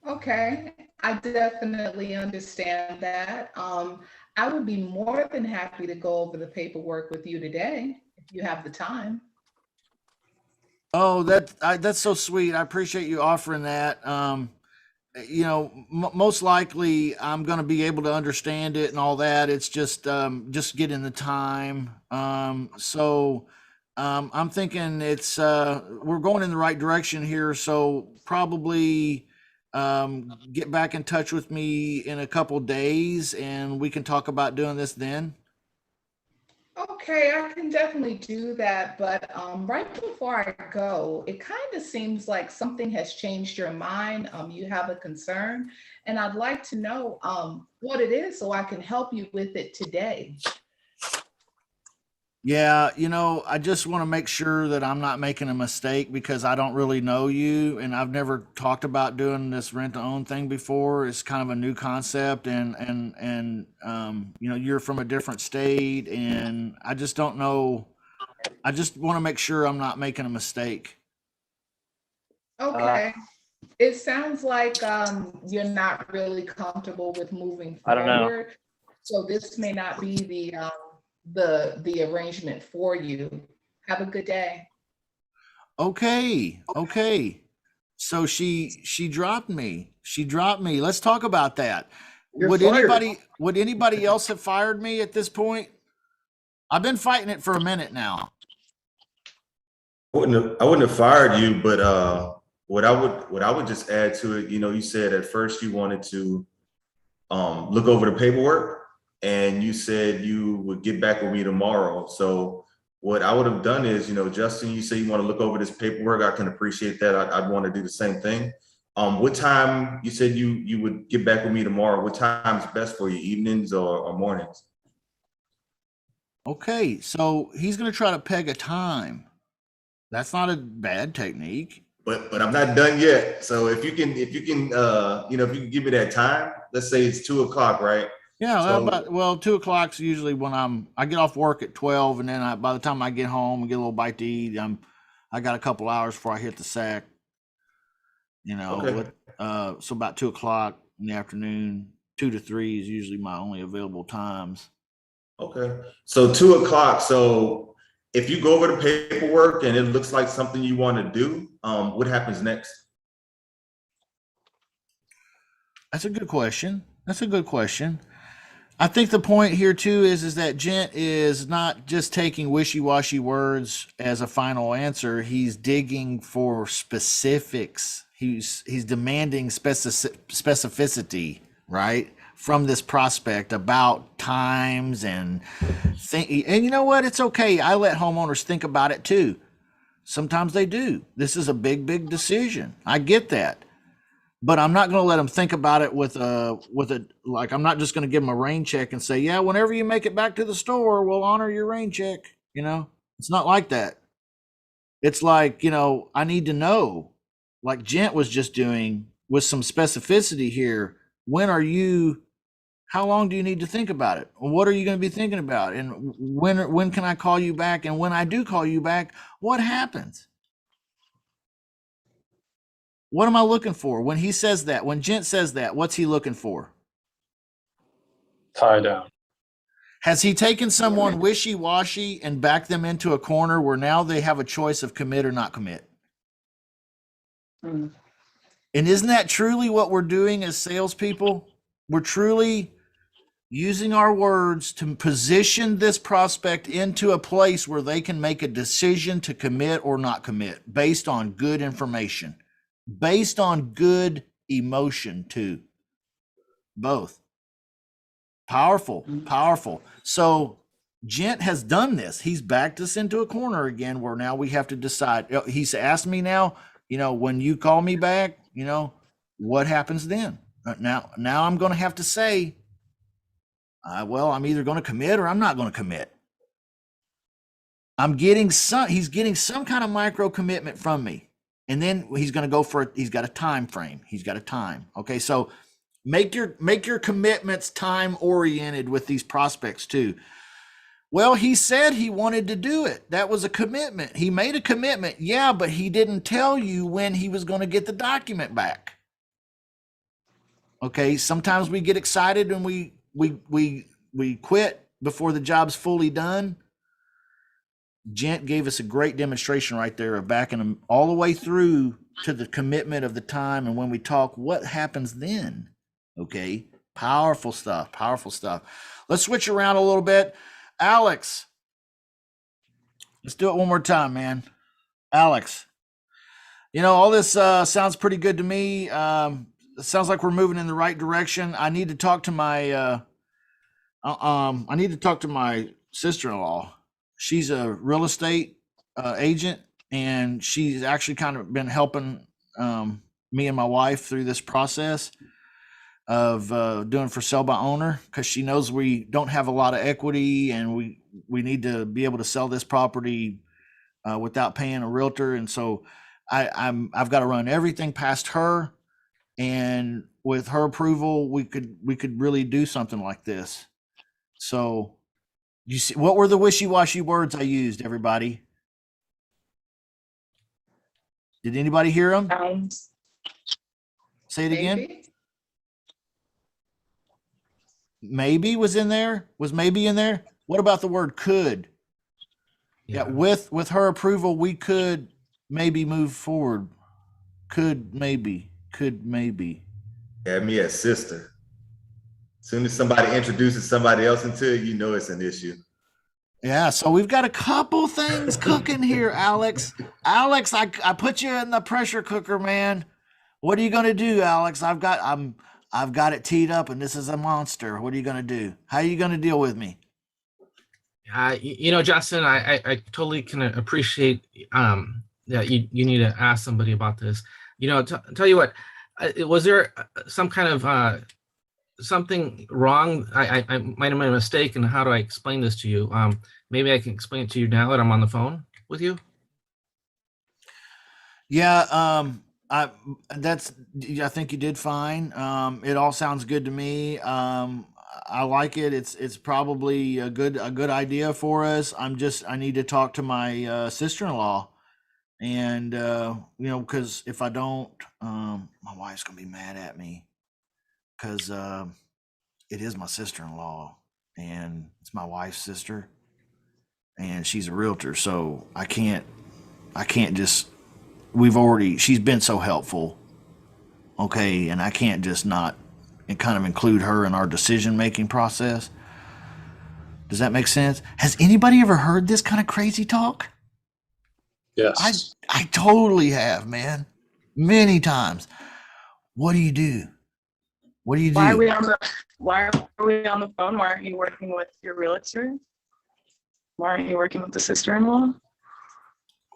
Okay, I definitely understand that. I would be more than happy to go over the paperwork with you today if you have the time. Oh, that's so sweet. I appreciate you offering that. You know, most likely I'm going to be able to understand it and all that. It's just getting the time. So I'm thinking we're going in the right direction here. So probably get back in touch with me in a couple days and we can talk about doing this then. Okay, I can definitely do that, but right before I go, it kind of seems like something has changed your mind. You have a concern, and I'd like to know what it is so I can help you with it today. Yeah, I just want to make sure that I'm not making a mistake because I don't really know you and I've never talked about doing this rent to own thing before. It's kind of a new concept and you're from a different state and I just don't know. I just want to make sure I'm not making a mistake. Okay. It sounds like you're not really comfortable with moving I don't know. forward. So this may not be the arrangement for you. Have a good day. Okay. So she dropped me. Let's talk about that. You're Would fired. anybody else have fired me at this point? I've been fighting it for a minute now. I wouldn't have fired you, but what I would just add to it, you said at first you wanted to look over the paperwork and you said you would get back with me tomorrow. So what I would have done is, Justin, you say you want to look over this paperwork. I can appreciate that. I'd want to do the same thing. What time you said you would get back with me tomorrow? What time's best for you, evenings or mornings? Okay, so he's gonna try to peg a time. That's not a bad technique. But I'm not done yet. So if you can if you can give me that time, let's say it's 2:00, right? Yeah, So 2 o'clock's usually when I get off work at 12, and then by the time I get home and get a little bite to eat, I got a couple hours before I hit the sack. Okay. So about 2 o'clock in the afternoon, 2 to 3 is usually my only available times. Okay. So 2:00. So if you go over the paperwork and it looks like something you want to do, what happens next? That's a good question. I think the point here too is that Gent is not just taking wishy-washy words as a final answer. He's digging for specifics. He's demanding specificity, right? From this prospect about times and think. And you know what? It's okay. I let homeowners think about it too. Sometimes they do. This is a big decision. I get that. But I'm not going to let them think about it with a like I'm not just going to give them a rain check and say, yeah, whenever you make it back to the store, we'll honor your rain check. It's not like that. It's like, I need to know, like Gent was just doing with some specificity here. How long do you need to think about it? What are you going to be thinking about? And when can I call you back? And when I do call you back, what happens? What am I looking for? When he says that, when Gent says that, what's he looking for? Tie down. Has he taken someone wishy-washy and backed them into a corner where now they have a choice of commit or not commit? Mm. And isn't that truly what we're doing as salespeople? We're truly using our words to position this prospect into a place where they can make a decision to commit or not commit based on good information, based on good emotion too. Both. Powerful. So Gent has done this. He's backed us into a corner again where now we have to decide. He's asked me now, when you call me back, what happens then? Now I'm going to have to say, I'm either going to commit or I'm not going to commit. He's getting some kind of micro commitment from me. And then he's going to go for it. He's got a time frame. He's got a time. Okay. So make your commitments time oriented with these prospects too. Well, he said he wanted to do it. That was a commitment. He made a commitment. Yeah, but he didn't tell you when he was going to get the document back. Okay. Sometimes we get excited and we quit before the job's fully done. Gent gave us a great demonstration right there of backing them all the way through to the commitment of the time. And when we talk, what happens then? Okay. Powerful stuff. Let's switch around a little bit. Alex, let's do it one more time, man. Alex, all this sounds pretty good to me. It sounds like we're moving in the right direction. I need to talk to my sister-in-law. She's a real estate agent, and she's actually kind of been helping me and my wife through this process. of doing for sale by owner, because she knows we don't have a lot of equity and we need to be able to sell this property without paying a realtor. And so I've got to run everything past her, and with her approval, we could really do something like this. So you see, what were the wishy-washy words I used, everybody? Did anybody hear them? Say it again. Maybe? Maybe was in there. Was maybe in there? What about the word could? Yeah, with her approval, we could maybe move forward. Could maybe. Had me as sister. As soon as somebody introduces somebody else into it, you know it's an issue. Yeah, so we've got a couple things cooking here, Alex. Alex, I put you in the pressure cooker, man. What are you gonna do, Alex? I've got it teed up, and this is a monster. What are you gonna do? How are you gonna deal with me? Justin, I totally can appreciate that you need to ask somebody about this. Tell you what, was there some kind of something wrong? I might have made a mistake, and how do I explain this to you? Maybe I can explain it to you now that I'm on the phone with you. Yeah, I think you did fine. It all sounds good to me. I like it. It's probably a good idea for us. I need to talk to my sister-in-law, and because if I don't, my wife's gonna be mad at me, because it is my sister-in-law, and it's my wife's sister, and she's a realtor, so I can't just. She's been so helpful, okay, and I can't just not and kind of include her in our decision-making process. Does that make sense? Has anybody ever heard this kind of crazy talk? Yes. I totally have, man. Many times. What do you do? What do you do? Why are we on the phone? Why aren't you working with your realtor? Why aren't you working with the sister-in-law?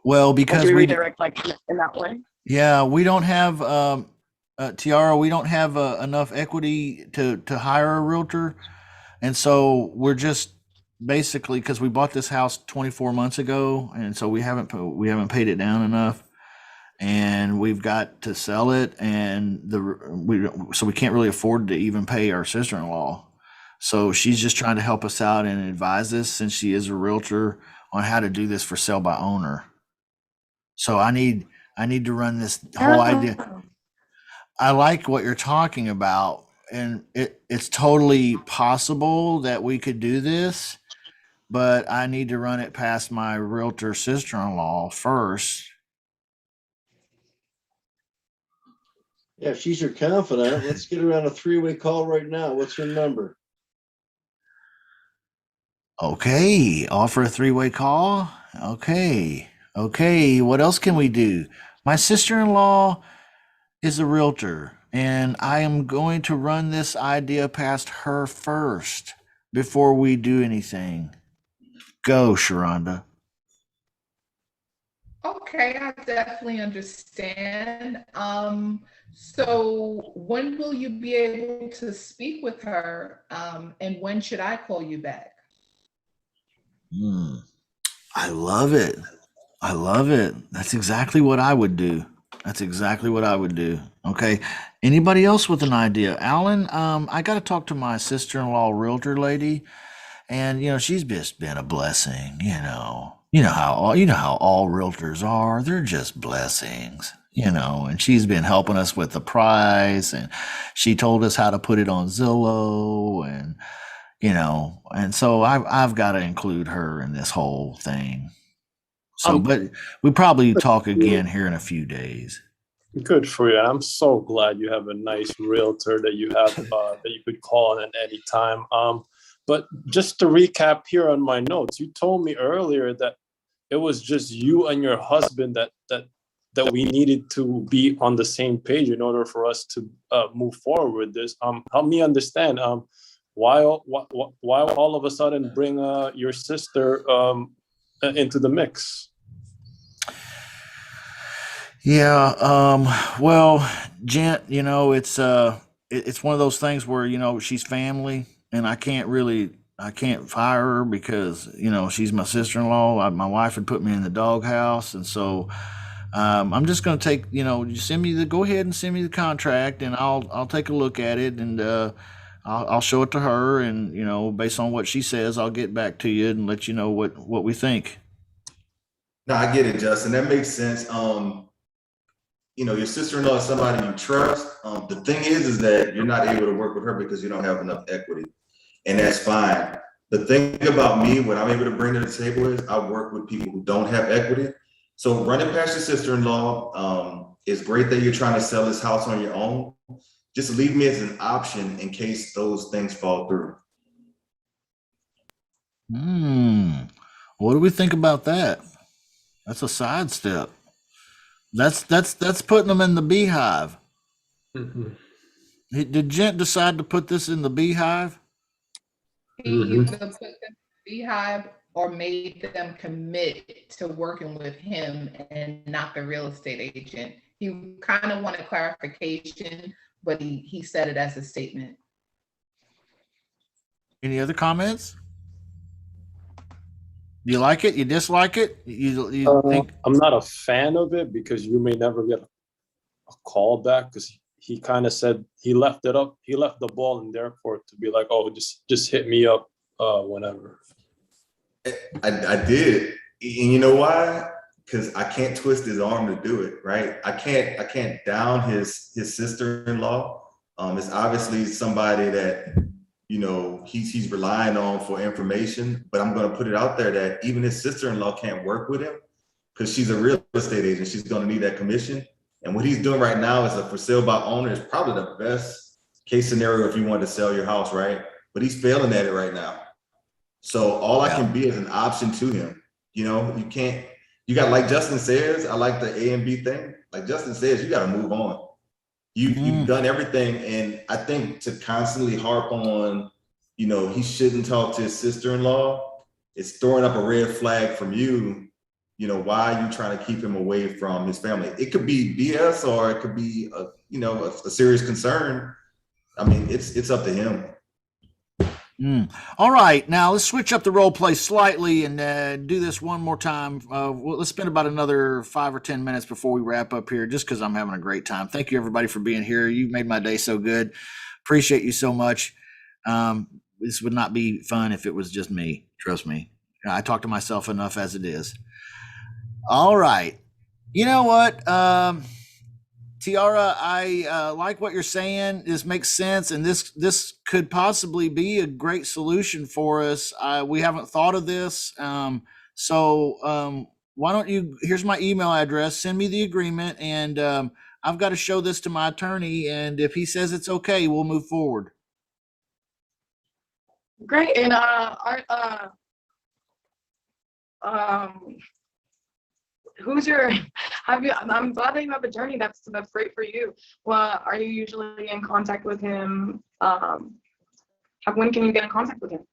Well, because we we redirect like in that way. Yeah, we don't have Tiara. We don't have enough equity to hire a realtor, and so we're just basically, because we bought this house 24 months ago, and so we haven't paid it down enough, and we've got to sell it, and so we can't really afford to even pay our sister-in-law. So she's just trying to help us out and advise us, since she is a realtor, on how to do this for sale by owner. So I need to run this whole idea. I like what you're talking about, and it's totally possible that we could do this, but I need to run it past my realtor sister-in-law first. Yeah, if she's your confidant, let's get her on a three-way call right now. What's her number? Okay, offer a three-way call. Okay, what else can we do? My sister-in-law is a realtor, and I am going to run this idea past her first before we do anything. Go, Sharonda. Okay, I definitely understand. So when will you be able to speak with her? And when should I call you back? I love it. That's exactly what I would do. Okay. Anybody else with an idea? Alan, I got to talk to my sister-in-law realtor lady, and she's just been a blessing. You know how all realtors are. They're just blessings. And she's been helping us with the price, and she told us how to put it on Zillow, and so I've got to include her in this whole thing. So, but we probably talk again here in a few days. Good for you. I'm so glad you have a nice realtor that you have that you could call on at any time. But just to recap here on my notes, you told me earlier that it was just you and your husband that we needed to be on the same page in order for us to move forward with this. Help me understand. Why all of a sudden bring your sister into the mix? Yeah, well, Gent, it's it's one of those things where, you know, she's family and I can't fire her because, you know, she's my sister-in-law. My wife had put me in the doghouse. And so, I'm just going to take, you know, you go ahead and send me the contract and I'll take a look at it and, I'll show it to her and, you know, based on what she says, I'll get back to you and let you know what we think. No, I get it, Justin. That makes sense. You know, your sister-in-law is somebody you trust. The thing is that you're not able to work with her because you don't have enough equity, and that's fine. The thing about me, what I'm able to bring to the table is I work with people who don't have equity. So running past your sister-in-law, it's great that you're trying to sell this house on your own. Just leave me as an option in case those things fall through. What do we think about that? That's a sidestep. That's putting them in the beehive. Mhm. Did Gent decide to put this in the beehive? He either put them in the beehive or made them commit to working with him and not the real estate agent. He kind of wanted clarification, but he said it as a statement. Any other comments? You like it? You dislike it? You think? I'm not a fan of it because you may never get a call back because he kind of said he left the ball in their court to be like, oh, just hit me up whenever. I did, and you know why? Because I can't twist his arm to do it, right? I can't down his sister-in-law. It's obviously somebody that, you know, he's relying on for information, but I'm going to put it out there that even his sister-in-law can't work with him because she's a real estate agent. She's going to need that commission. And what he's doing right now is a for sale by owner is probably the best case scenario if you want to sell your house, right? But he's failing at it right now. So all I can be is an option to him. You know, you got, like Justin says, I like the A and B thing. Like Justin says, you got to move on. You've done everything. And I think to constantly harp on, you know, he shouldn't talk to his sister-in-law, it's throwing up a red flag from you. You know, why are you trying to keep him away from his family? It could be BS or it could be, a serious concern. I mean, it's up to him. All right, now let's switch up the role play slightly and do this one more time. Let's spend about another 5 or 10 minutes before we wrap up here, just because I'm having a great time. Thank you, everybody, for being here. You made my day so good. Appreciate you so much. This would not be fun if it was just me. Trust me. I talk to myself enough as it is. All right. You know what? Tiara, I like what you're saying. This makes sense, and this could possibly be a great solution for us. We haven't thought of this, so why don't you? Here's my email address. Send me the agreement, and I've got to show this to my attorney. And if he says it's okay, we'll move forward. Great. And who's your I'm glad that you have an attorney. That's great for you. Well, are you usually in contact with him? When can you get in contact with him?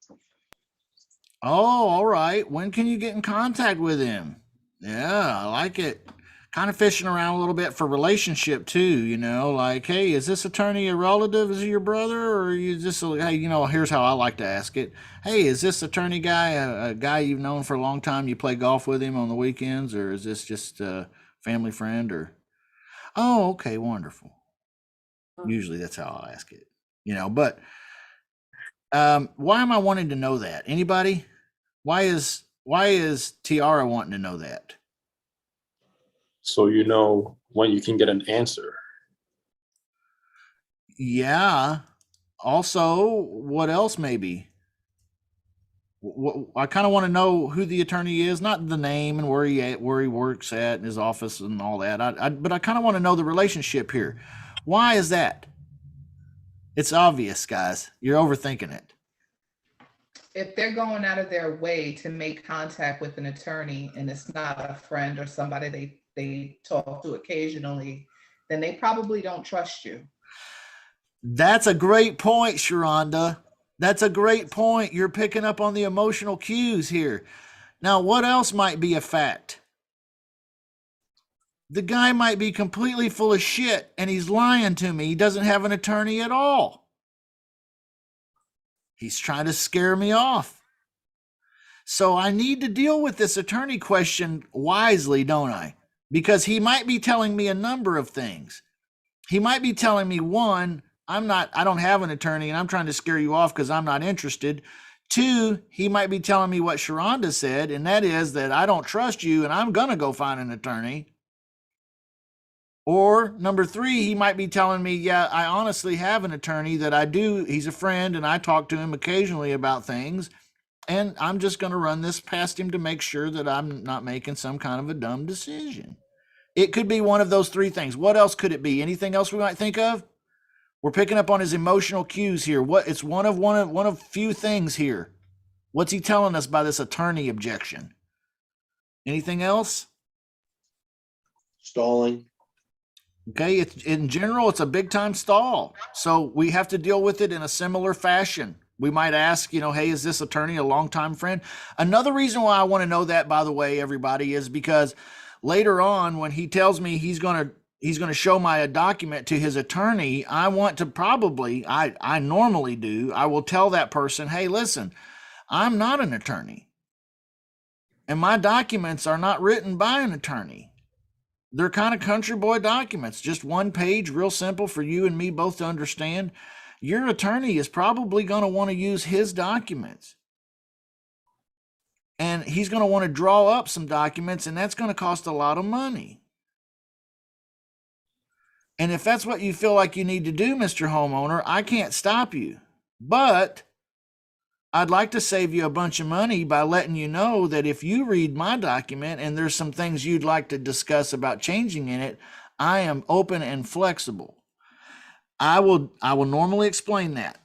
Oh, all right. When can you get in contact with him? Yeah, I like it. Kind of fishing around a little bit for relationship too, you know, like, hey, is this attorney a relative? Is he your brother? Or are you just, hey, you know, here's how I like to ask it. Hey, is this attorney guy a guy you've known for a long time? You play golf with him on the weekends, or is this just a family friend? Or, oh, okay, wonderful. Usually that's how I'll ask it, you know, but why am I wanting to know that? Anybody? Why is Tiara wanting to know that? So you know when you can get an answer. Yeah. Also, what else maybe? I kind of want to know who the attorney is, not the name and where he works at in his office and all that. But I kind of want to know the relationship here. Why is that? It's obvious, guys. You're overthinking it. If they're going out of their way to make contact with an attorney and it's not a friend or somebody they talk to occasionally, then they probably don't trust you. That's a great point, Sharonda. That's a great point. You're picking up on the emotional cues here. Now, what else might be a fact? The guy might be completely full of shit and he's lying to me. He doesn't have an attorney at all. He's trying to scare me off. So I need to deal with this attorney question wisely, don't I? Because he might be telling me a number of things. He might be telling me, one, I don't have an attorney and I'm trying to scare you off because I'm not interested. Two, he might be telling me what Sharonda said, and that is that I don't trust you and I'm going to go find an attorney. Or number three, he might be telling me, yeah, I honestly have an attorney that I do. He's a friend and I talk to him occasionally about things. And I'm just going to run this past him to make sure that I'm not making some kind of a dumb decision. It could be one of those three things. What else could it be? Anything else we might think of? We're picking up on his emotional cues here. It's one of few things here. What's he telling us by this attorney objection? Anything else? Stalling. Okay, in general, it's a big time stall. So we have to deal with it in a similar fashion. We might ask, hey, is this attorney a longtime friend? Another reason why I want to know that, by the way, everybody, is because later on when he tells me he's going to show my document to his attorney, I want to I normally do, I will tell that person, hey, listen, I'm not an attorney. And my documents are not written by an attorney. They're kind of country boy documents, just one page, real simple for you and me both to understand. Your attorney is probably going to want to use his documents. And he's going to want to draw up some documents, and that's going to cost a lot of money. And if that's what you feel like you need to do, Mr. Homeowner, I can't stop you. But I'd like to save you a bunch of money by letting you know that if you read my document and there's some things you'd like to discuss about changing in it, I am open and flexible. I will normally explain that.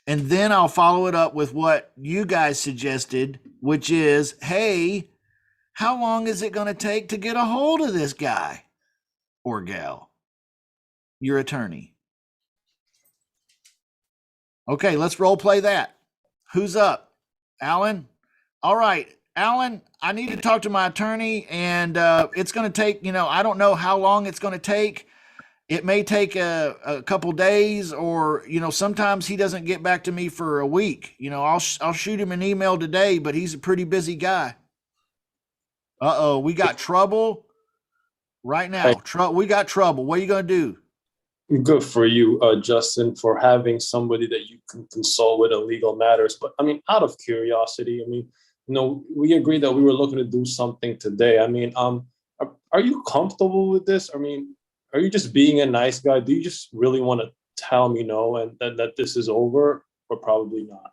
And then I'll follow it up with what you guys suggested, which is, hey, how long is it going to take to get a hold of this guy or gal, your attorney? Okay, let's role play that. Who's up? Alan? All right, Alan, I need to talk to my attorney, and it's going to take, I don't know how long it's going to take. It may take a couple days, or, sometimes he doesn't get back to me for a week. I'll shoot him an email today, but he's a pretty busy guy. Uh-oh, we got trouble right now. We got trouble. What are you going to do? Good for you, Justin, for having somebody that you can consult with in legal matters. But out of curiosity, we agreed that we were looking to do something today. Are you comfortable with this? Are you just being a nice guy? Do you just really want to tell me no and that this is over, or probably not?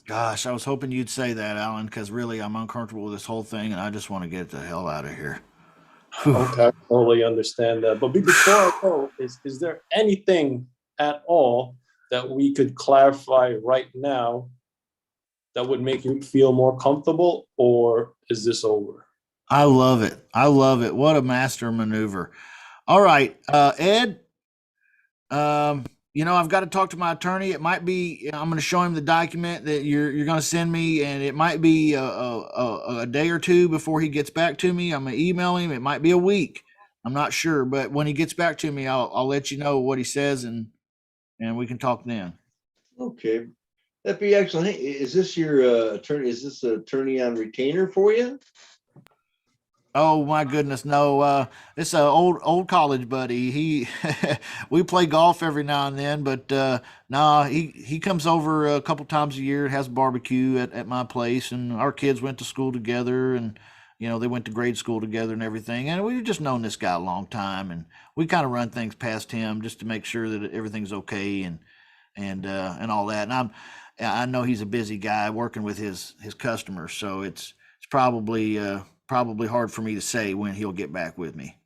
Gosh, I was hoping you'd say that, Alan, because really I'm uncomfortable with this whole thing and I just want to get the hell out of here. Okay, I totally understand that. But before I go, is there anything at all that we could clarify right now that would make you feel more comfortable, or is this over? I love it. I love it. What a master maneuver. All right, Ed, I've got to talk to my attorney. It might be, I'm going to show him the document that you're going to send me, and it might be a day or two before he gets back to me. I'm going to email him. It might be a week. I'm not sure, but when he gets back to me, I'll let you know what he says, and we can talk then. Okay. That'd be excellent. Hey, is this your attorney? Is this an attorney on retainer for you? Oh my goodness, no. It's an old college buddy. We play golf every now and then, but he comes over a couple times a year and has a barbecue at my place, and our kids went to school together, and they went to grade school together and everything. And we've just known this guy a long time, and we kind of run things past him just to make sure that everything's okay and all that. And I know he's a busy guy working with his customers, so it's probably hard for me to say when he'll get back with me.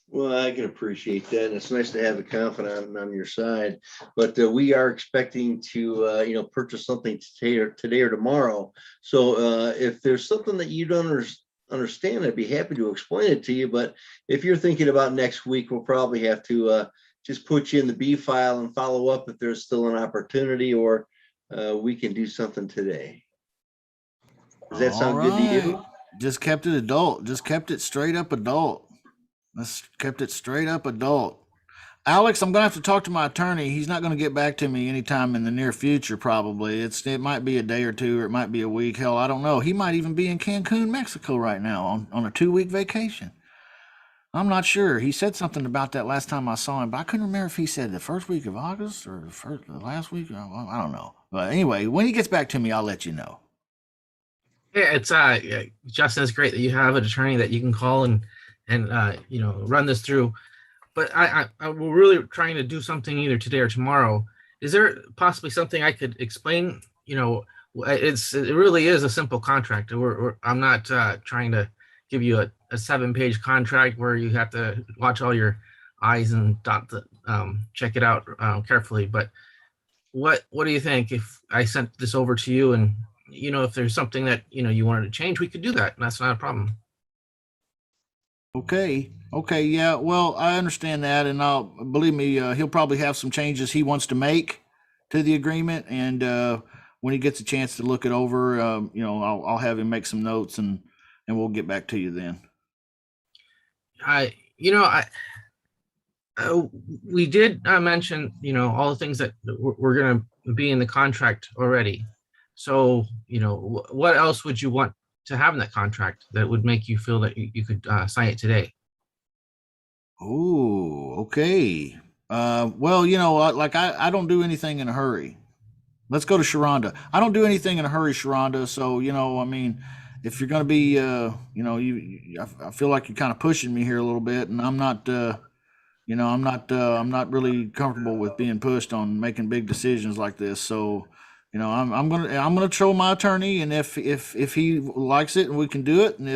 Well, I can appreciate that. And it's nice to have a confidant on your side, but we are expecting to, purchase something today or tomorrow. So if there's something that you don't understand, I'd be happy to explain it to you. But if you're thinking about next week, we'll probably have to just put you in the B file and follow up if there's still an opportunity, or we can do something today. Does that sound good to you? Just kept it adult. Just kept it straight up adult. Just kept it straight up adult. Alex, I'm gonna have to talk to my attorney. He's not gonna get back to me anytime in the near future, probably. It might be a day or two, or it might be a week. Hell, I don't know. He might even be in Cancun, Mexico right now on a 2-week vacation. I'm not sure. He said something about that last time I saw him, but I couldn't remember if he said the first week of August or the last week. I don't know. But anyway, when he gets back to me, I'll let you know. Yeah, it's yeah, Justin, it's great that you have an attorney that you can call and run this through. But we're really trying to do something either today or tomorrow. Is there possibly something I could explain? It really is a simple contract. I'm not trying to give you a 7-page contract where you have to watch all your I's and check it out carefully. But what do you think if I sent this over to you, and if there's something that you wanted to change, we could do that. That's not a problem. Okay. Yeah. Well, I understand that, and believe me, he'll probably have some changes he wants to make to the agreement, and when he gets a chance to look it over, I'll have him make some notes, and we'll get back to you then. We did mention, all the things that we're going to be in the contract already. So, what else would you want to have in that contract that would make you feel that you could sign it today? Oh, okay. Well, like I don't do anything in a hurry. Let's go to Sharonda. I don't do anything in a hurry, Sharonda. So, I mean, if you're going to be, I feel like you're kind of pushing me here a little bit, and I'm not, I'm not really comfortable with being pushed on making big decisions like this. So, I'm gonna show my attorney, and if he likes it, and we can do it, and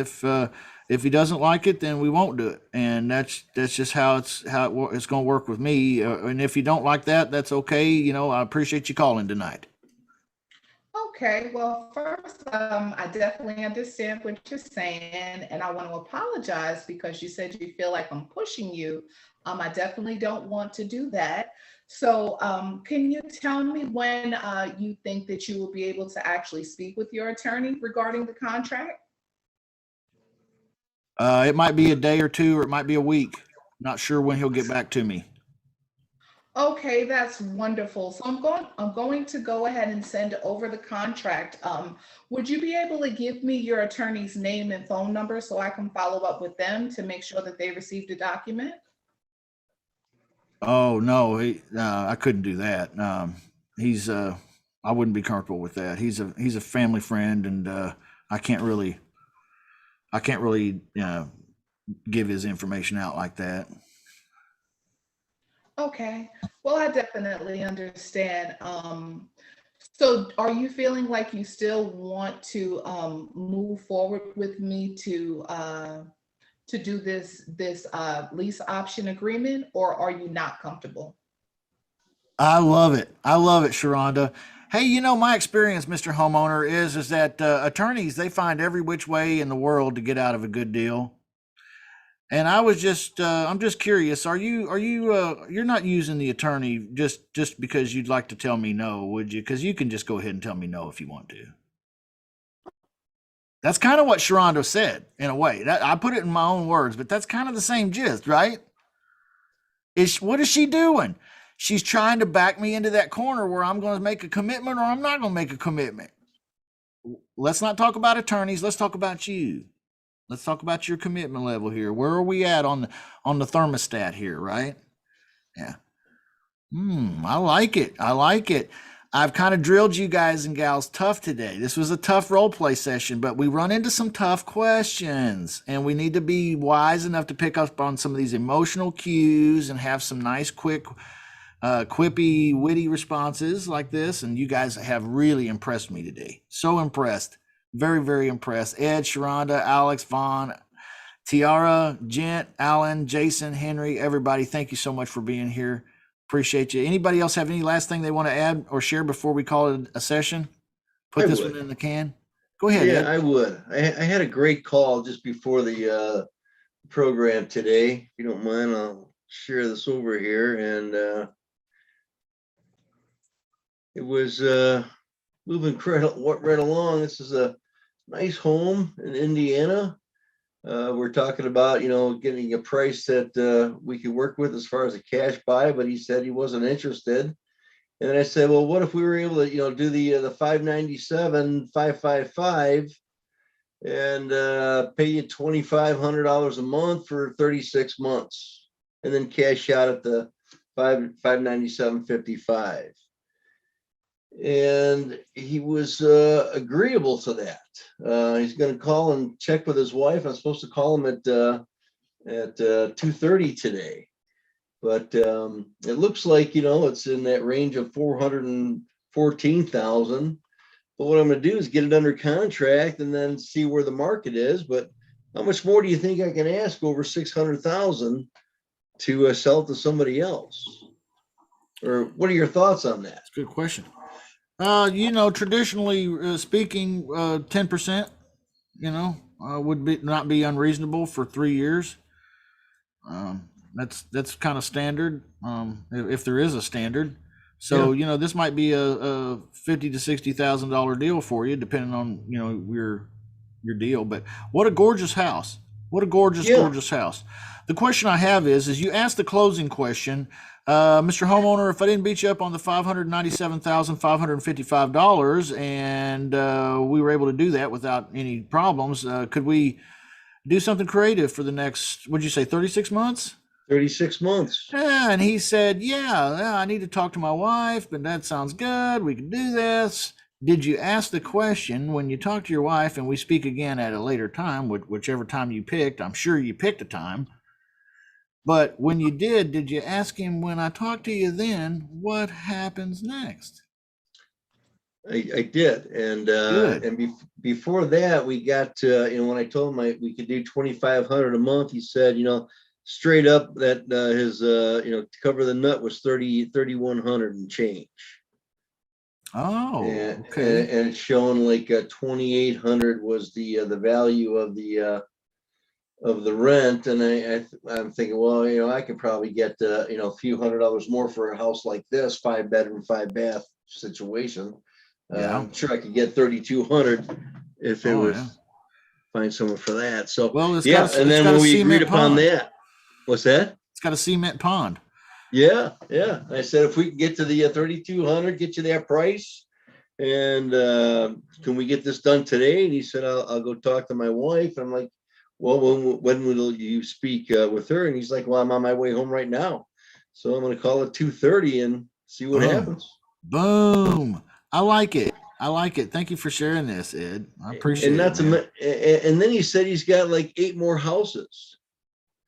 if he doesn't like it, then we won't do it, and that's just how it's going to work with me. And if you don't like that, that's okay. I appreciate you calling tonight. Okay, well, first, I definitely understand what you're saying, and I want to apologize because you said you feel like I'm pushing you. I definitely don't want to do that. So, can you tell me when you think that you will be able to actually speak with your attorney regarding the contract? It might be a day or two, or it might be a week. Not sure when he'll get back to me. Okay, that's wonderful. So I'm going to go ahead and send over the contract. Would you be able to give me your attorney's name and phone number so I can follow up with them to make sure that they received the document? Oh no, I couldn't do that. I wouldn't be comfortable with that. He's a family friend, and I can't really give his information out like that. Okay, well, I definitely understand. So are you feeling like you still want to move forward with me to do this lease option agreement, or are you not comfortable? I love it, Sharonda. Hey, my experience, Mr. Homeowner, is that attorneys, they find every which way in the world to get out of a good deal. And I'm just curious, you're not using the attorney just because you'd like to tell me no, would you? Because you can just go ahead and tell me no if you want to. That's kind of what Sharonda said, in a way. I put it in my own words, but that's kind of the same gist, right? What is she doing? She's trying to back me into that corner where I'm going to make a commitment or I'm not going to make a commitment. Let's not talk about attorneys. Let's talk about you. Let's talk about your commitment level here. Where are we at on the thermostat here, right? Yeah. I like it. I've kind of drilled you guys and gals tough today. This was a tough role play session, but we run into some tough questions, and we need to be wise enough to pick up on some of these emotional cues and have some nice, quick, quippy, witty responses like this. And you guys have really impressed me today. So impressed. Very, very impressed. Ed, Sharonda, Alex, Vaughn, Tiara, Gent, Alan, Jason, Henry, everybody, thank you so much for being here. Appreciate you. Anybody else have any last thing they want to add or share before we call it a session? Put this one in the can. Go ahead, Yeah, Ed. I would. I had a great call just before the program today. If you don't mind, I'll share this over here. And it was moving right along. This is a nice home in Indiana. We're talking about, getting a price that we could work with as far as a cash buy, but he said he wasn't interested. And then I said, well, what if we were able to, do the 597, 555 and pay you $2,500 a month for 36 months and then cash out at the 597.55. And he was agreeable to that. He's going to call and check with his wife. I'm supposed to call him at 2:30 today, but it looks like it's in that range of 414,000. But what I'm going to do is get it under contract and then see where the market is. But how much more do you think I can ask over 600,000 to sell it to somebody else? Or what are your thoughts on that? That's a good question. Traditionally speaking, 10%, would not be unreasonable for 3 years. That's kind of standard, if there is a standard. So, this might be a $50,000 to $60,000 deal for you, depending on, your deal. But what a gorgeous house. What a gorgeous house. The question I have is you asked the closing question, Mr. Homeowner, if I didn't beat you up on the $597,555 and we were able to do that without any problems, could we do something creative for the next, what'd you say, 36 months? 36 months. Yeah, and he said, yeah, I need to talk to my wife, but that sounds good. We can do this. Did you ask the question when you talk to your wife, and we speak again at a later time, whichever time you picked? I'm sure you picked a time. But when you did you ask him, when I talk to you then, what happens next? I did. And before that, we got, when I told him we could do 2,500 a month, he said, straight up that his, to cover the nut was 3,100 and change. Oh, and, okay. And it's showing like 2,800 was the value of the rent. And I'm thinking, well, I could probably get, a few $100s more for a house like this, 5-bedroom, 5-bath situation. Yeah. I'm sure I could get 3,200 if it was find someone for that. So, well, and then when we agreed upon that, what's that? It's got a cement pond. Yeah. I said, if we can get to the 3,200, get you that price, and can we get this done today? And he said, I'll go talk to my wife. And I'm like, well, when will you speak with her? And he's like, well, I'm on my way home right now, so I'm going to call it 2:30 and see what happens. Boom! I like it. Thank you for sharing this, Ed. I appreciate it. And then he said he's got like 8 more houses.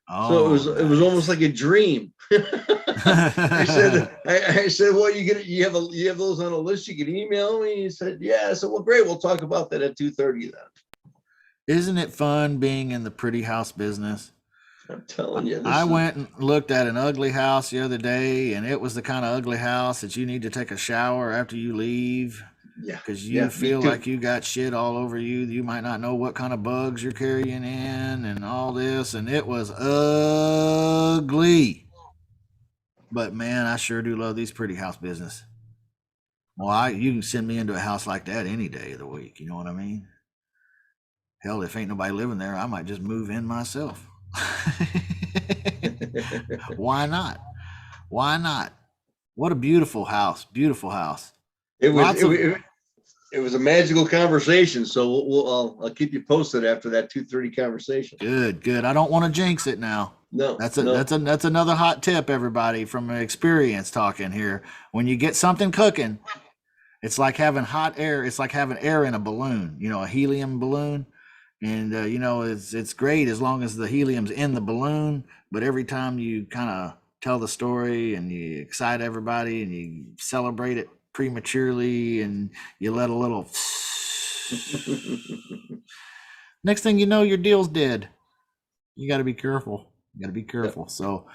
So it was almost like a dream. I said, well, you have those on a list you can email me? He said, yeah. I said, well, great. We'll talk about that at 2:30 then. Isn't it fun being in the pretty house business? I'm telling you. I went and looked at an ugly house the other day, and it was the kind of ugly house that you need to take a shower after you leave. Yeah. Because you feel like you got shit all over you. You might not know what kind of bugs you're carrying in and all this. And it was ugly. But man, I sure do love these pretty house business. Well, you can send me into a house like that any day of the week. You know what I mean? Hell, if ain't nobody living there, I might just move in myself. Why not? What a beautiful house. It was a magical conversation. So I'll keep you posted after that 2:30 conversation. Good. I don't want to jinx it now. No, that's another hot tip, everybody, from experience talking here. When you get something cooking, it's like having hot air. It's like having air in a balloon, a helium balloon. And, it's great as long as the helium's in the balloon. But every time you kind of tell the story and you excite everybody and you celebrate it prematurely and you let a little next thing you know, your deal's dead. You got to be careful. So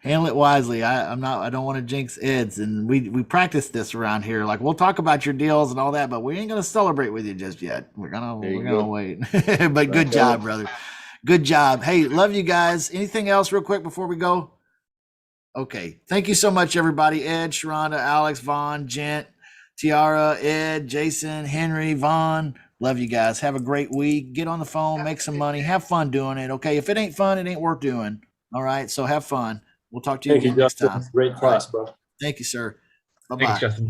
handle it wisely. I don't want to jinx Ed's, and we practice this around here. Like, we'll talk about your deals and all that, but we ain't gonna celebrate with you just yet. We're gonna wait. But good job, brother. Good job. Hey, love you guys. Anything else real quick before we go? Okay. Thank you so much, everybody. Ed, Sharonda, Alex, Vaughn, Gent, Tiara, Ed, Jason, Henry, Vaughn, Love you guys. Have a great week. Get on the phone, make some money, have fun doing it. Okay. If it ain't fun, it ain't worth doing. All right. So have fun. We'll talk to you Thank you, again next Justin. time. Great class, bro. Thank you, sir. Bye Thanks, bye. Justin.